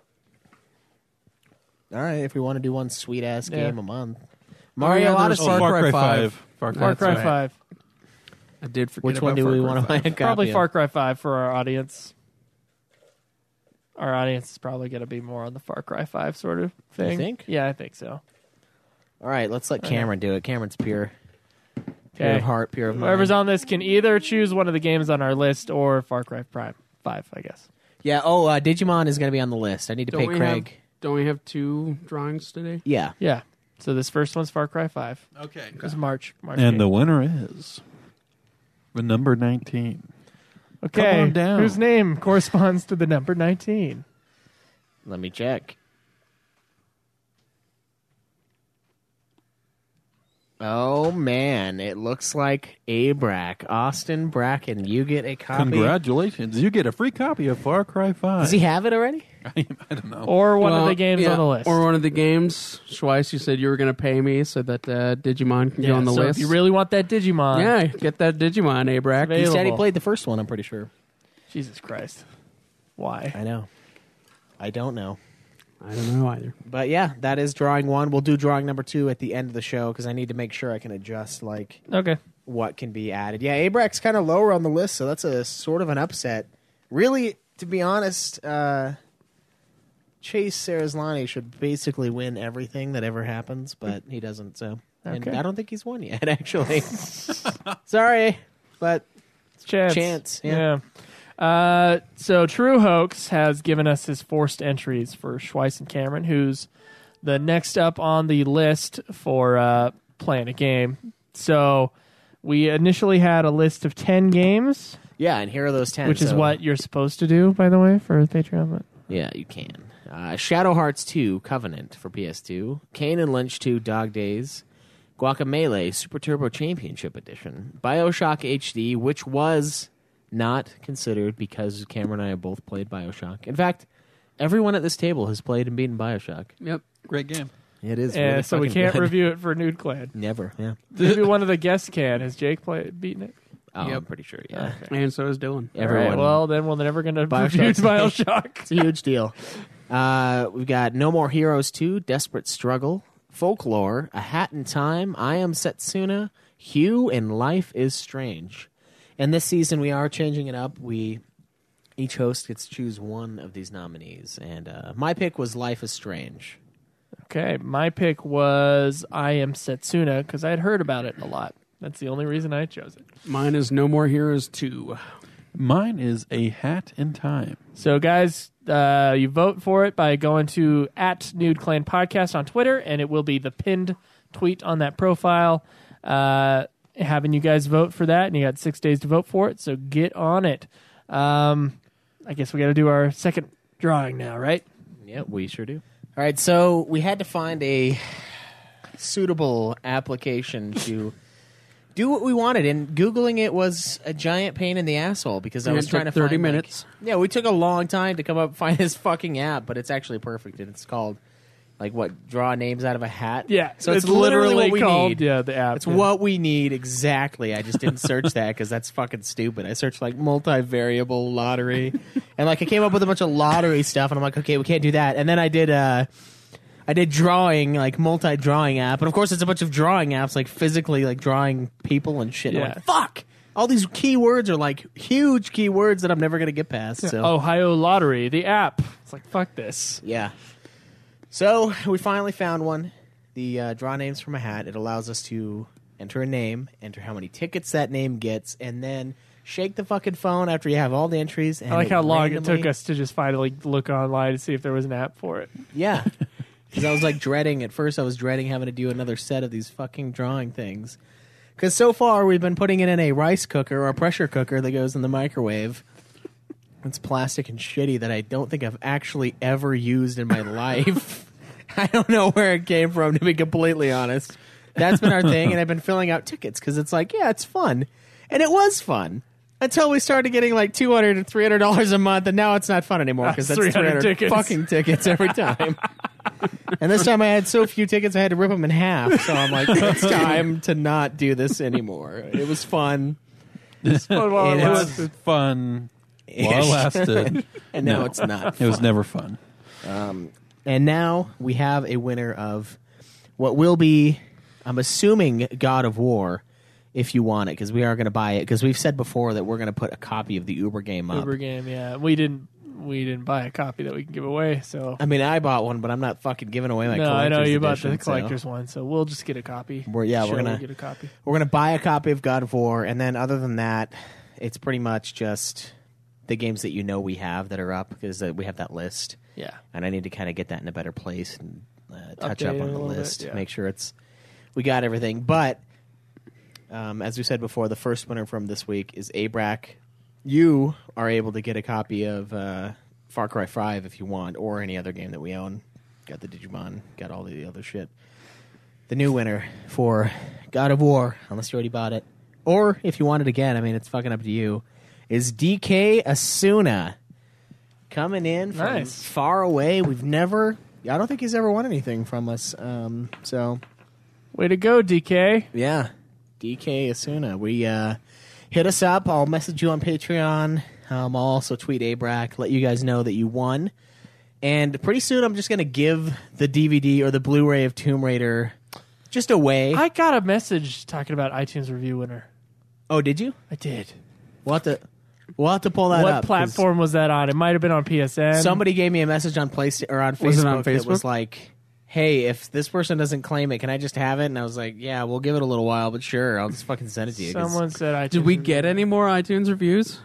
All right, if we want to do one sweet-ass Yeah. game a month. Mario Mario Odyssey. Odyssey. Far Cry 5. Far That's Cry right. 5. I did forget Which about one do Far we Cry want to 5. buy a copy Probably of? Far Cry 5 for our audience. Our audience is probably going to be more on the Far Cry 5 sort of thing. You think? Yeah, I think so. All right, let's let Cameron do it. Cameron's pure Okay. of heart, pure of mind. Whoever's on this can either choose one of the games on our list or Far Cry 5, I guess. Yeah, Digimon is going to be on the list. I need to pay Craig. Don't we have two drawings today? Yeah. Yeah. So this first one's Far Cry 5. Okay. It was March And game. the winner is the number 19. Okay. Come on down. Whose name corresponds to the number 19? Let me check. Oh, man. It looks like Abrack. Austin Bracken, you get a copy. Congratulations. You get a free copy of Far Cry 5. Does he have it already? I don't know. Or one of Well, the games yeah, on the list. Or one of the games. Schweiss, you said you were going to pay me so that Digimon can go on the so list. if you really want that Digimon. yeah, get that Digimon, Abrack. Available. He said he played the first one, I'm pretty sure. Jesus Christ. Why? I know. I don't know. I don't know either. But yeah, that is drawing one. We'll do drawing number 2 at the end of the show because I need to make sure I can adjust Okay. what can be added. Yeah, Abrack's kind of lower on the list, so that's a sort of an upset. Really, to be honest, Chase Saraslani should basically win everything that ever happens, but he doesn't. So, and Okay. I don't think he's won yet. Actually, sorry, but Chance. Yeah. So True Hoax has given us his forced entries for Schweiss and Cameron, who's the next up on the list for playing a game. So we initially had a list of 10 games, yeah, and here are those 10, which is so- what you're supposed to do, by the way, for Patreon. Yeah, you can. Shadow Hearts 2 Covenant for PS2, Kane and Lynch 2 Dog Days, Guacamelee Super Turbo Championship Edition, BioShock HD, which was not considered because Cameron and I have both played BioShock. In fact, everyone at this table has played and beaten BioShock. Yep. Great game. It is And really so we fucking can't good. review it for Nude Clan. Never, yeah. Maybe one of the guests can. Has Jake beaten it? Oh, Yep. I'm pretty sure, yeah. And so is Dylan. Everyone. All right, well, then we're never going to review BioShock's- BioShock. It's a huge deal. We've got No More Heroes 2, Desperate Struggle, Folklore, A Hat in Time, I Am Setsuna, Hugh, and Life is Strange. And this season we are changing it up. Each host gets to choose one of these nominees. And my pick was Life is Strange. Okay, my pick was I Am Setsuna because I had heard about it a lot. That's the only reason I chose it. Mine is No More Heroes 2. Mine is A Hat in Time. So, guys, you vote for it by going to @NudeClan Podcast on Twitter, and it will be the pinned tweet on that profile. Having you guys vote for that, and you got 6 days to vote for it, so get on it. I guess we got to do our second drawing now, right? Yeah, we sure do. All right, so we had to find a suitable application to do what we wanted. And Googling it was a giant pain in the asshole because I was trying to 30 find, minutes. Yeah, we took a long time to come up find this fucking app, but it's actually perfect. And it's called, draw names out of a hat? Yeah. So it's literally what we called, need. Yeah, the app. It's what we need exactly. I just didn't search that because that's fucking stupid. I searched multivariable lottery, and I came up with a bunch of lottery stuff, and I'm like, okay, we can't do that. And then I did drawing, multi-drawing app, and of course it's a bunch of drawing apps, physically drawing people and shit. Yeah. I'm like, fuck. All these keywords are huge keywords that I'm never gonna get past. So Ohio Lottery, the app. It's like, fuck this. yeah. So we finally found one. The draw names from a hat. It allows us to enter a name, enter how many tickets that name gets, and then shake the fucking phone after you have all the entries. And I like how long it randomly- took us to just finally look online to see if there was an app for it. Yeah. Because I was dreading, at first I was dreading having to do another set of these fucking drawing things. Because so far we've been putting it in a rice cooker or a pressure cooker that goes in the microwave. It's plastic and shitty that I don't think I've actually ever used in my life. I don't know where it came from, to be completely honest. That's been our thing, and I've been filling out tickets because it's it's fun. And it was fun. Until we started getting $200 to $300 a month, and now it's not fun anymore because that's 300 tickets. fucking tickets every time. And this time I had so few tickets I had to rip them in half. So I'm like, it's time to not do this anymore. It was fun. Well, It It was fun while it lasted. And now No. it's not. It was never fun. And now we have a winner of what will be, I'm assuming, God of War, if you want it, because we are going to buy it. Because we've said before that we're going to put a copy of the Uber game up. Uber game, yeah. We didn't buy a copy that we can give away, so. I mean, I bought one, but I'm not fucking giving away my No, collector's I know you bought edition, the collector's one, so we'll just get a copy. We're gonna get a copy. We're going to buy a copy of God of War, and then other than that, it's pretty much just the games that we have that are up, because we have that list. Yeah. And I need to kind of get that in a better place and touch Update up it on a the little list, bit, yeah. make sure we got everything. But as we said before, the first winner from this week is Abrack. You are able to get a copy of Far Cry 5 if you want, or any other game that we own. Got the Digimon, got all the other shit. The new winner for God of War, unless you already bought it, or if you want it again, I mean, it's fucking up to you, is DK Asuna. Coming in from Nice. far away. I don't think he's ever won anything from us. So, Way to go, DK. yeah. DK Asuna. We hit us up. I'll message you on Patreon. I'll also tweet Abrack, let you guys know that you won. And pretty soon I'm just going to give the DVD or the Blu-ray of Tomb Raider just away. I got a message talking about iTunes review winner. Oh, did you? I did. We'll have to pull that What up. 'cause platform was that on? It might have been on PSN. Somebody gave me a message on Facebook or on Facebook, Was it on that was Facebook? like, hey, if this person doesn't claim it, can I just have it? And I was like, yeah, we'll give it a little while, but sure, I'll just fucking send it to you. 'cause, Someone said iTunes. Did we review get winner. any more iTunes reviews?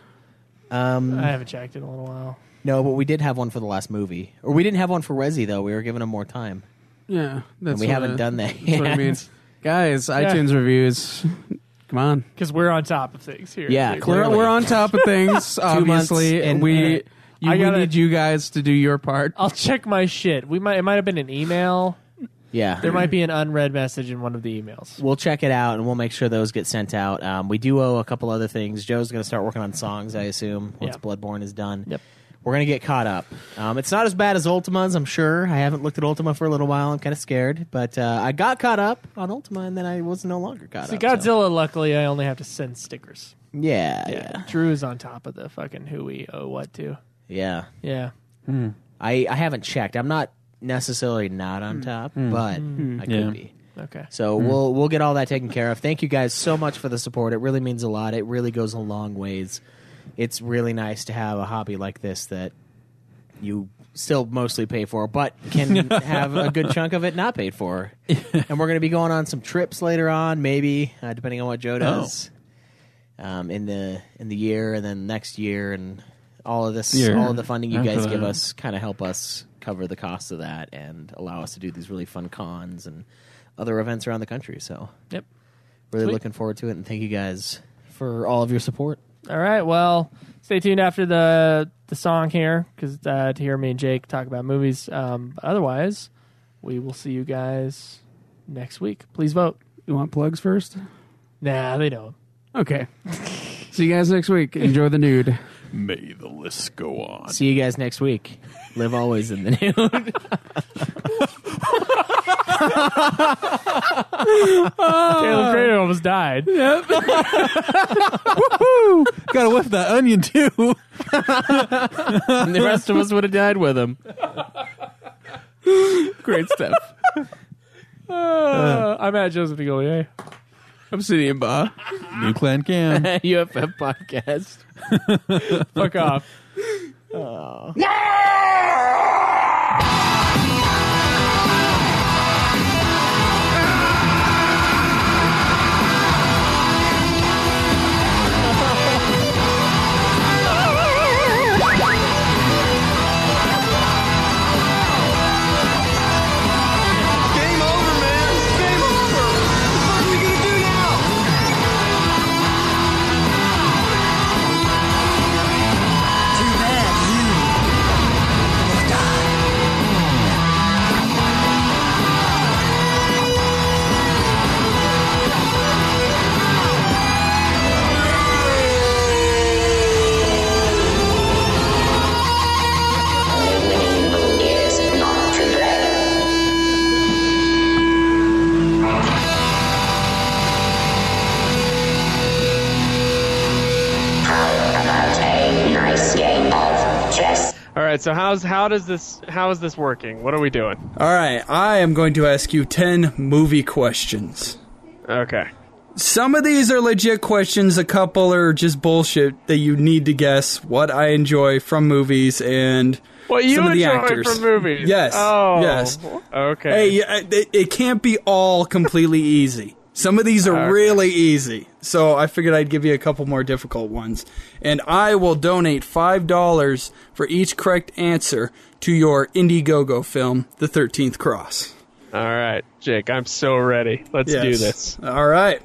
I haven't checked in a little while. no, but we did have one for the last movie. Or we didn't have one for Resi, though. We were giving them more time. Yeah, that's And we what haven't done that That's what I yet. mean. Guys, iTunes reviews. Come on. Because we're on top of things here. Yeah, Dude. clearly. We're on top of things, obviously, months, and and- we I gotta- need you guys to do your part. I'll check my shit. It might have been an email. Yeah. There might be an unread message in one of the emails. We'll check it out, and we'll make sure those get sent out. We do owe a couple other things. Joe's going to start working on songs, I assume, once Yeah. Bloodborne is done. Yep. We're going to get caught up. It's not as bad as Ultima's, I'm sure. I haven't looked at Ultima for a little while. I'm kind of scared. But I got caught up on Ultima, and then I was no longer caught See, up. Godzilla, luckily, I only have to send stickers. Yeah. Drew's on top of the fucking who we owe what to. Yeah. Yeah. I haven't checked. I'm not necessarily not on top, but I could Yeah. be. Okay. So we'll get all that taken care of. Thank you guys so much for the support. It really means a lot. It really goes a long ways. It's really nice to have a hobby like this that you still mostly pay for, but can have a good chunk of it not paid for. And we're going to be going on some trips later on, maybe depending on what Joe does in the year, and then next year, and all of this, Year. all of the funding you After guys give that. us, kind of help us cover the cost of that and allow us to do these really fun cons and other events around the country. So, Yep. really Sweet. looking forward to it, and thank you guys for all of your support. All right. Well, stay tuned after the song here because to hear me and Jake talk about movies. Otherwise, we will see you guys next week. Please vote. You want plugs first? Nah, they don't. Okay. See you guys next week. Enjoy the nude. May the list go on. See you guys next week. Live always in the nude. Caleb Crater almost died. Gotta whip that onion too. And the rest of us would have died with him. Great stuff. I'm at Joseph DeGolier. I'm City and Ba. New Clan Cam. UFF podcast. Fuck off. Game over, man. Game over. What are we gonna do now? Too bad you will die. Winning is not today. How about a nice game of chess? All right, so how is this working? What are we doing? All right, I am going to ask you 10 movie questions. Okay. Some of these are legit questions, a couple are just bullshit that you need to guess what I enjoy from movies and What you some of the enjoy actors. from movies? Yes. Oh. Yes. Okay. Hey, it can't be all completely easy. Some of these are really easy, so I figured I'd give you a couple more difficult ones. And I will donate $5 for each correct answer to your Indiegogo film, The 13th Cross. All right, Jake, I'm so ready. Let's do this. All right.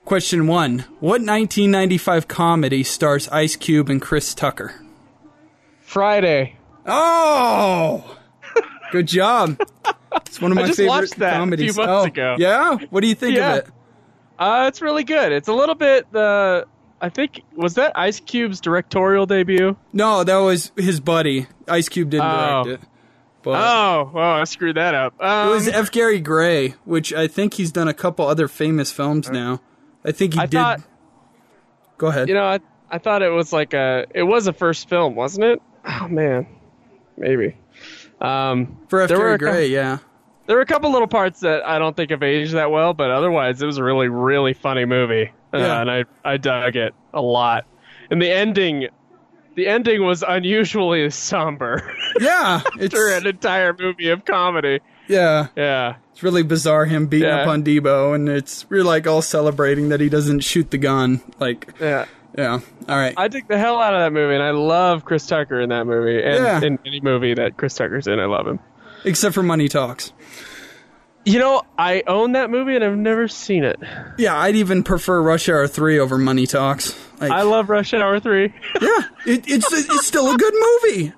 Question 1. What 1995 comedy stars Ice Cube and Chris Tucker? Friday. Oh! Good job. It's one of my I just favorite watched that comedies. a few months ago. Yeah? What do you think of it? It's really good. It's a little bit I think, was that Ice Cube's directorial debut? No, that was his buddy. Ice Cube didn't direct it. But I screwed that up. it was F. Gary Gray, which I think he's done a couple other famous films now. I think he did. Go ahead. You know, I thought it was like it was a first film, wasn't it? Oh man, maybe. For F. Gary Gray, yeah. There were a couple little parts that I don't think have aged that well, but otherwise it was a really, really funny movie, and I dug it a lot. And the ending was unusually somber. Yeah, after an entire movie of comedy. Yeah. Yeah. It's really bizarre him beating up on Debo, and we're like all celebrating that he doesn't shoot the gun. Like, yeah. All right. I dig the hell out of that movie, and I love Chris Tucker in that movie. And in any movie that Chris Tucker's in, I love him. Except for Money Talks. You know, I own that movie, and I've never seen it. Yeah, I'd even prefer Rush Hour 3 over Money Talks. Like, I love Rush Hour 3. Yeah, it's still a good movie.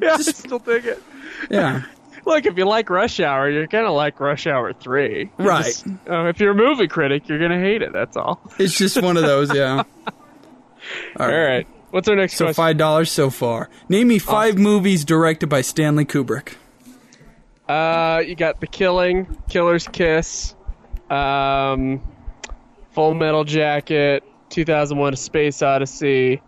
Yeah, I still dig it. Yeah. Look, if you like Rush Hour, you're going to like Rush Hour 3. Right. If you're a movie critic, you're going to hate it, that's all. It's just one of those, yeah. All right. What's our next question? So $5 so far. Name me 5 movies directed by Stanley Kubrick. You got The Killing, Killer's Kiss, Full Metal Jacket, 2001: A Space Odyssey,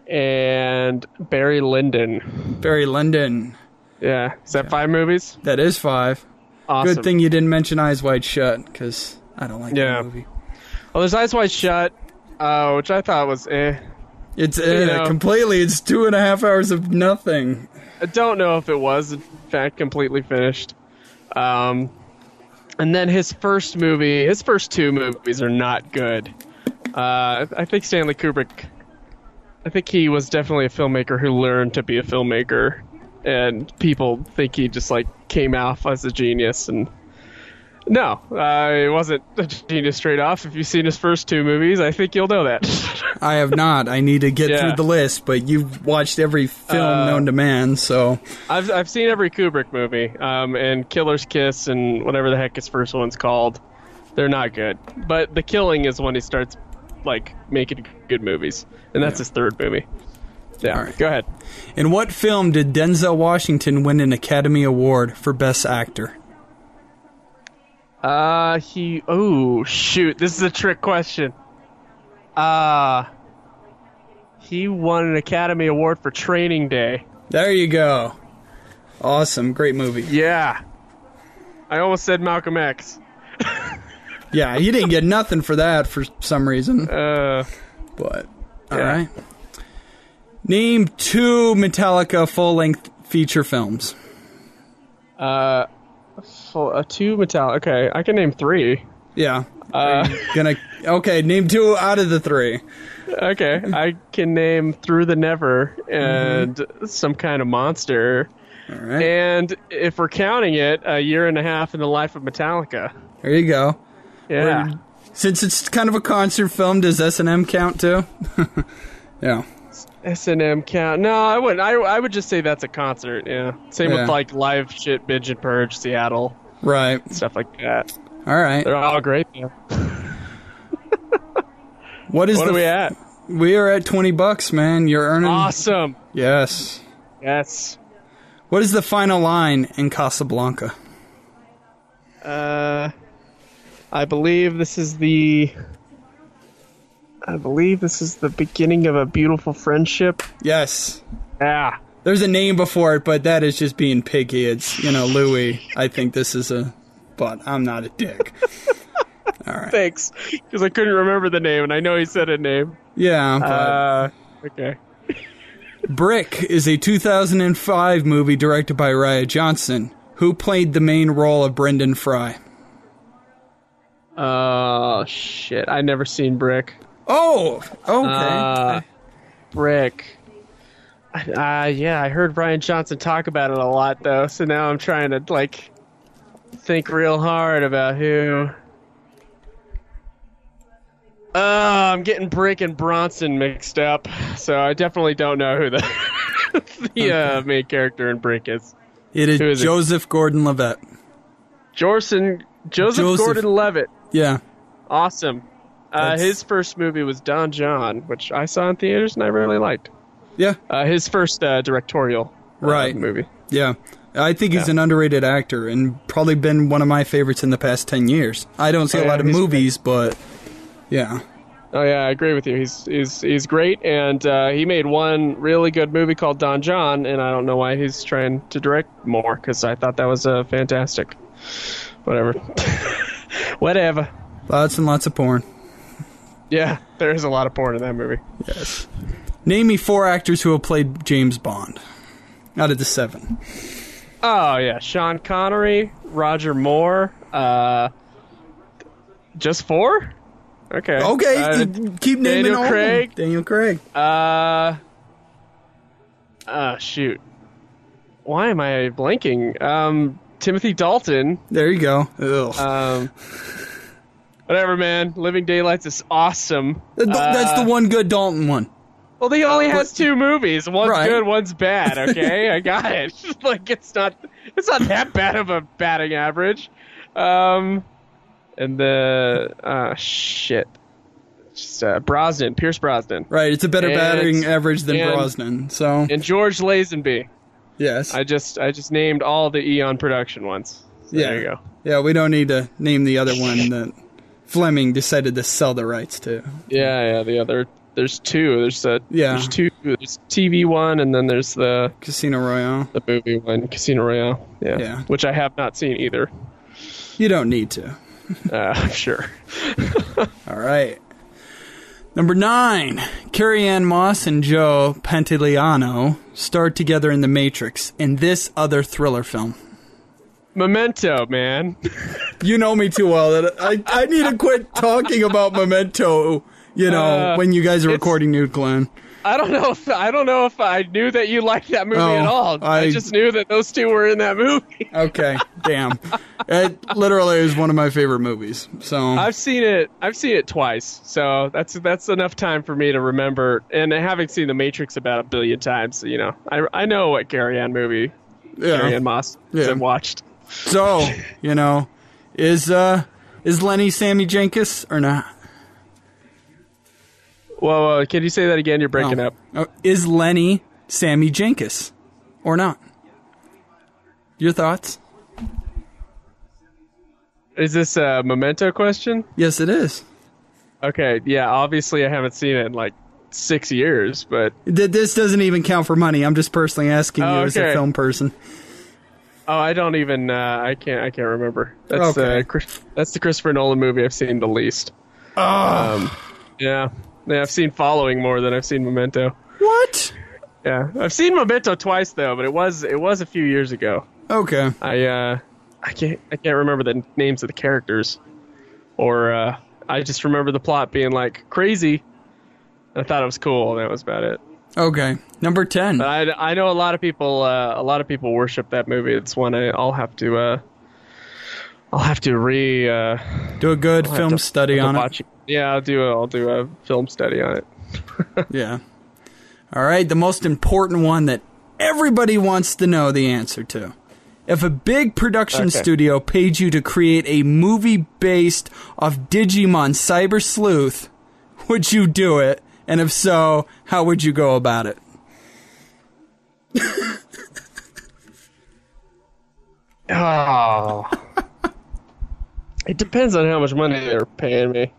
and Barry Lyndon. Barry Lyndon. Yeah. Is that 5 movies? That is 5. Awesome. Good thing you didn't mention Eyes Wide Shut, because I don't like that movie. Well, there's Eyes Wide Shut, which I thought was It's completely. It's 2.5 hours of nothing. I don't know if it was, in fact, completely finished. And then his first 2 movies are not good. I think Stanley Kubrick, I think he was definitely a filmmaker who learned to be a filmmaker, and people think he just came off as a genius, and no, he wasn't a genius straight off. If you've seen his first 2 movies, I think you'll know that. I have not. I need to get through the list, but you've watched every film known to man, so I've seen every Kubrick movie, and Killer's Kiss and whatever the heck his first one's called. They're not good. But The Killing is when he starts like making good movies, and that's his third movie. Yeah, All right. Go ahead. In what film did Denzel Washington win an Academy Award for Best Actor? Oh shoot, this is a trick question. He won an Academy Award for Training Day. There you go. Awesome, great movie. Yeah. I almost said Malcolm X. Yeah, you didn't get nothing for that for some reason. Uh, But, all right. Name 2 Metallica full-length feature films. two Metallica. Okay, I can name 3. Yeah. Okay, name 2 out of the 3. Okay, I can name Through the Never and Some Kind of Monster. All right. And if we're counting it, A Year and a Half in the Life of Metallica. There you go. Yeah. Since it's kind of a concert film, does S&M count too? Yeah. S&M count? No, I wouldn't. I would just say that's a concert. Yeah. Same Yeah. with like Live Shit, Binge and Purge, Seattle, Right. stuff like that. All right. They're all great. Yeah. What are we at? We are at $20, man. You're earning. Awesome. Yes. Yes. What is the final line in Casablanca? I believe this is the beginning of a beautiful friendship. Yes. Yeah. There's a name before it, but that is just being picky. It's, Louis. I think this is but I'm not a dick. All right. Thanks. Because I couldn't remember the name, and I know he said a name. Yeah, but Okay. Brick is a 2005 movie directed by Riah Johnson. Who played the main role of Brendan Fry? Oh, shit. I never seen Brick. Oh, okay. Brick. Yeah, I heard Brian Johnson talk about it a lot, though, so now I'm trying to, think real hard about who... I'm getting Brick and Bronson mixed up, so I definitely don't know who the main character in Brick is. It Who is is it? Joseph Gordon-Levitt. Joseph Joseph. Gordon-Levitt. Yeah. Awesome. His first movie was Don John, which I saw in theaters and I really liked. Yeah. His first directorial Right. movie. Yeah. I think he's an underrated actor and probably been one of my favorites in the past 10 years. I don't see a lot of he's movies, but yeah. Oh yeah, I agree with you. He's great, and he made one really good movie called Don John, and I don't know why he's trying to direct more because I thought that was fantastic. Whatever, whatever. Lots and lots of porn. Yeah, there is a lot of porn in that movie. Yes. Name me 4 actors who have played James Bond out of the 7. Oh yeah, Sean Connery, Roger Moore. Just 4? Okay. Okay, keep naming Daniel all Craig. of them. Daniel Craig. Shoot. Why am I blanking? Timothy Dalton. There you go. Ugh. Whatever, man. Living Daylights is awesome. That's the one good Dalton one. Well, he only has 2 movies. One's Right. good, one's bad. Okay, I got it. It's not that bad of a batting average. And the shit, just Brosnan, Pierce Brosnan, Right, it's a better And- batting average than and- Brosnan. So and George Lazenby. yes, I just named all the Eon production ones. So yeah, there you go. Yeah, we don't need to name the other one that Fleming decided to sell the rights to. Yeah. The other, there's 2. There's 2. There's TV one, and then there's the Casino Royale. movie one, Casino Royale. Yeah. Which I have not seen either. You don't need to. I'm sure. All right. Number 9. Carrie-Anne Moss and Joe Pantoliano starred together in The Matrix in this other thriller film. Memento, man. You know me too well that I need to quit talking about Memento, when you guys are recording Nude Glenn. I don't know if I knew that you liked that movie Oh, at all. I just knew that those 2 were in that movie. Okay, damn. It literally is one of my favorite movies. So I've seen it twice, so that's enough time for me to remember. And having seen The Matrix about 1 billion times, I know what Carrie-Anne movie Carrie-Anne Moss I've watched. So, is Is Lenny Sammy Jenkins or not? Whoa, can you say that again? You're breaking up. Oh, is Lenny Sammy Jenkins or not? Your thoughts? Is this a Memento question? Yes, it is. Okay, yeah, obviously I haven't seen it in like 6 years, but... This doesn't even count for money. I'm just personally asking you as a film person. Oh, I don't even. I can't remember. That's Okay. that's the Christopher Nolan movie I've seen the least. Yeah, I've sseen Following more than I've seen Memento. What? Yeah, I've seen Memento twice though, but it was a few years ago. Okay. I can't remember the names of the characters, or I just remember the plot being like crazy. I thought it was cool, and that was about it. Okay. Number 10. But I know a lot of people worship that movie. It's one I'll have to do a good film study on it. Yeah, I'll do a film study on it. Yeah. All right, the most important one that everybody wants to know the answer to. If a big production studio paid you to create a movie based off Digimon Cyber Sleuth, would you do it? And if so, how would you go about it? Oh. It depends on how much money they're paying me.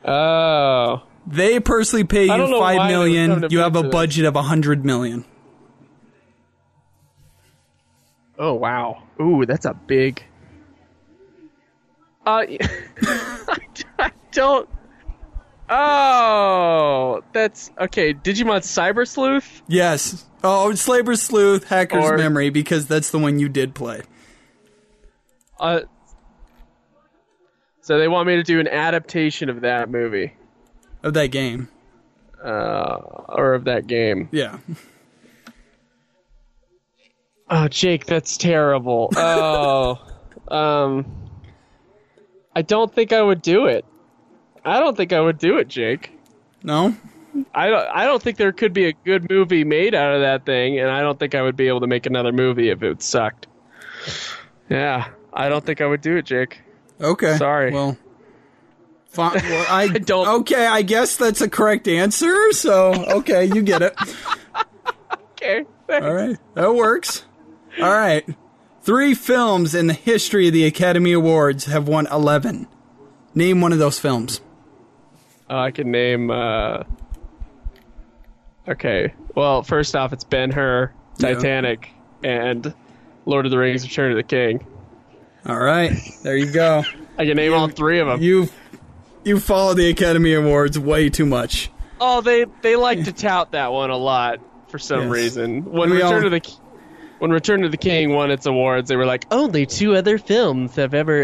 Oh. They personally pay you I don't know $5 why they would million. come to You me have a for this. budget of $100 million. Oh, wow. Ooh, that's a big... I don't... Oh, that's... Okay, Digimon Cyber Sleuth? Yes. Oh, Cyber Sleuth, Hacker's Or- Memory, because that's the one you did play. So they want me to do an adaptation of that movie. Of that game. Or of that game. Yeah. Oh, Jake, that's terrible. Oh. I don't think I would do it. I don't think I would do it, Jake. No? I don't think there could be a good movie made out of that thing, and I don't think I would be able to make another movie if it sucked. Yeah, I don't think I would do it, Jake. Okay. Sorry. Well, fine. Well, I don't- Okay, I guess that's a correct answer. So, okay, you get it. Okay. Thanks. All right, that works. All right. 3 films in the history of the Academy Awards have won 11. Name one of those films. I can name. Okay. Well, first off, it's Ben-Hur, Titanic, and Lord of the Rings: Return of the King. All right, there you go. I can name all 3 of them. You follow the Academy Awards way too much. Oh, they like to tout that one a lot for some Yes. reason. When We Return all- of the King won its awards, they were like, only 2 other films have ever.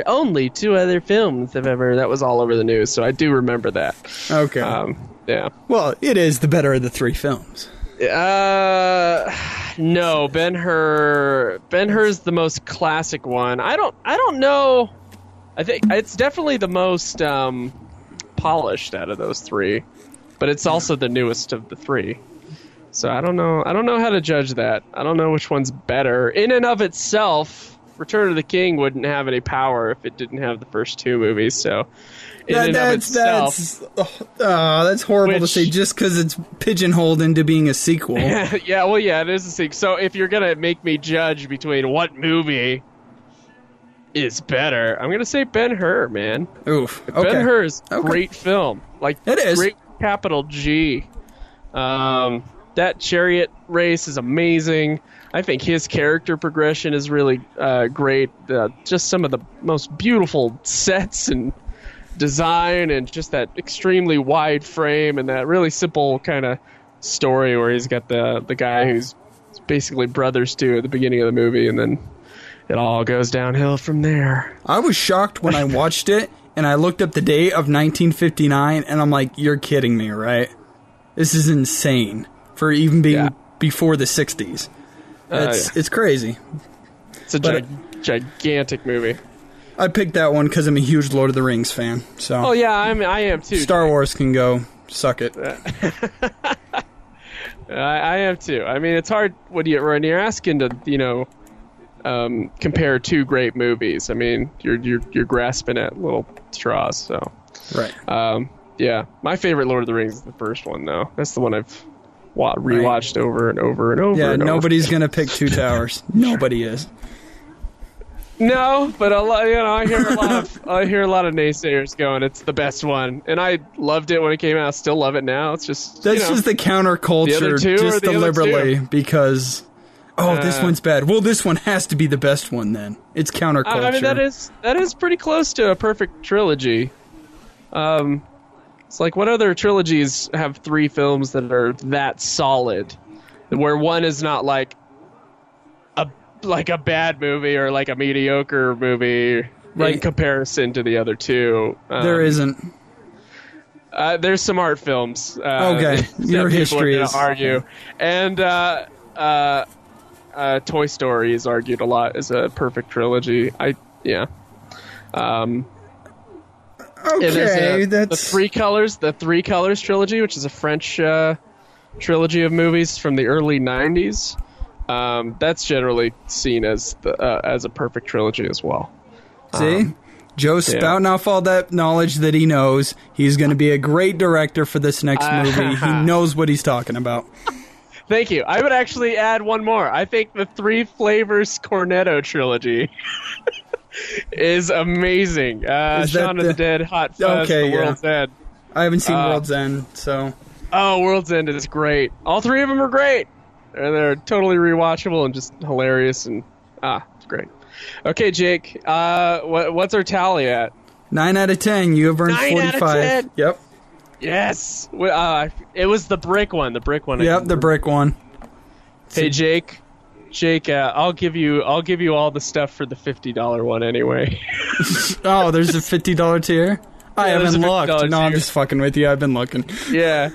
That was all over the news, so I do remember that. Okay. Yeah. Well, it is the better of the 3 films. No, Ben-Hur's the most classic one. I don't know. I think it's definitely the most polished out of those 3, but it's also the newest of the 3. So I don't know how to judge that. I don't know which one's better. In and of itself, Return of the King wouldn't have any power if it didn't have the first 2 movies. So That's horrible to Which- say just because it's pigeonholed into being a sequel. yeah, well, yeah, it is a sequel. So if you're gonna make me judge between what movie is better, I'm gonna say Ben-Hur, man. Oof. Okay. Ben-Hur is Okay. great film, like It is. great capital G. That chariot race is amazing. I think his character progression is really great. Just some of the most beautiful sets and design, and just that extremely wide frame, and that really simple kind of story where he's got the guy who's basically brothers to at the beginning of the movie, and then it all goes downhill from there. I was shocked when I watched it, and I looked up the date of 1959, and I'm like, you're kidding me, right? This is insane for even being before the 60s. It's crazy. It's a gigantic movie. I picked that one because I'm a huge Lord of the Rings fan. So Oh yeah, I am too. Star Wars can go suck it. I am too. I mean, it's hard when you're asking to, compare two great movies. I mean, you're grasping at little straws. So, Right. Yeah, my favorite Lord of the Rings is the first one, though. That's the one I've rewatched over and over and over. Yeah, and nobody's gonna pick Two Towers. Nobody is. No, but I hear a lot of naysayers going, it's the best one, and I loved it when it came out. Still love it now. It's just That's just the counterculture, the other two just or the other deliberately two? This one's bad. Well, this one has to be the best one. Then it's counterculture. I mean, that is pretty close to a perfect trilogy. It's like, what other trilogies have 3 films that are that solid, where one is not like a bad movie or like a mediocre movie in comparison to the other two? There isn't. There's some art films. Okay, your history is argue, and Toy Story is argued a lot as a perfect trilogy. Okay, the Three Colors trilogy, which is a French trilogy of movies from the early '90s. That's generally seen as a perfect trilogy as well. See, Joe's spouting off all that knowledge that he knows. He's going to be a great director for this next movie. He knows what he's talking about. Thank you. I would actually add one more. I think the Three Flavors Cornetto trilogy is amazing. Shaun of the Dead, Hot Fuzz, The World's End. I haven't seen World's End, so... Oh, World's End is great. All 3 of them are great. And they're totally rewatchable and just hilarious. And it's great. Okay, Jake, what's our tally at? 9 out of 10. You have earned 9 45. out of 10. Yep. Yes. It was the brick one. Yep, the brick one. Hey, Jake, I'll give you all the stuff for the $50 one anyway. Oh, there's a $50 tier? I haven't looked. No, tier. I'm just fucking with you. I've been looking. Yeah.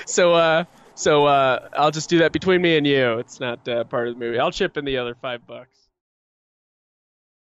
So I'll just do that between me and you. It's not part of the movie. I'll chip in the other $5.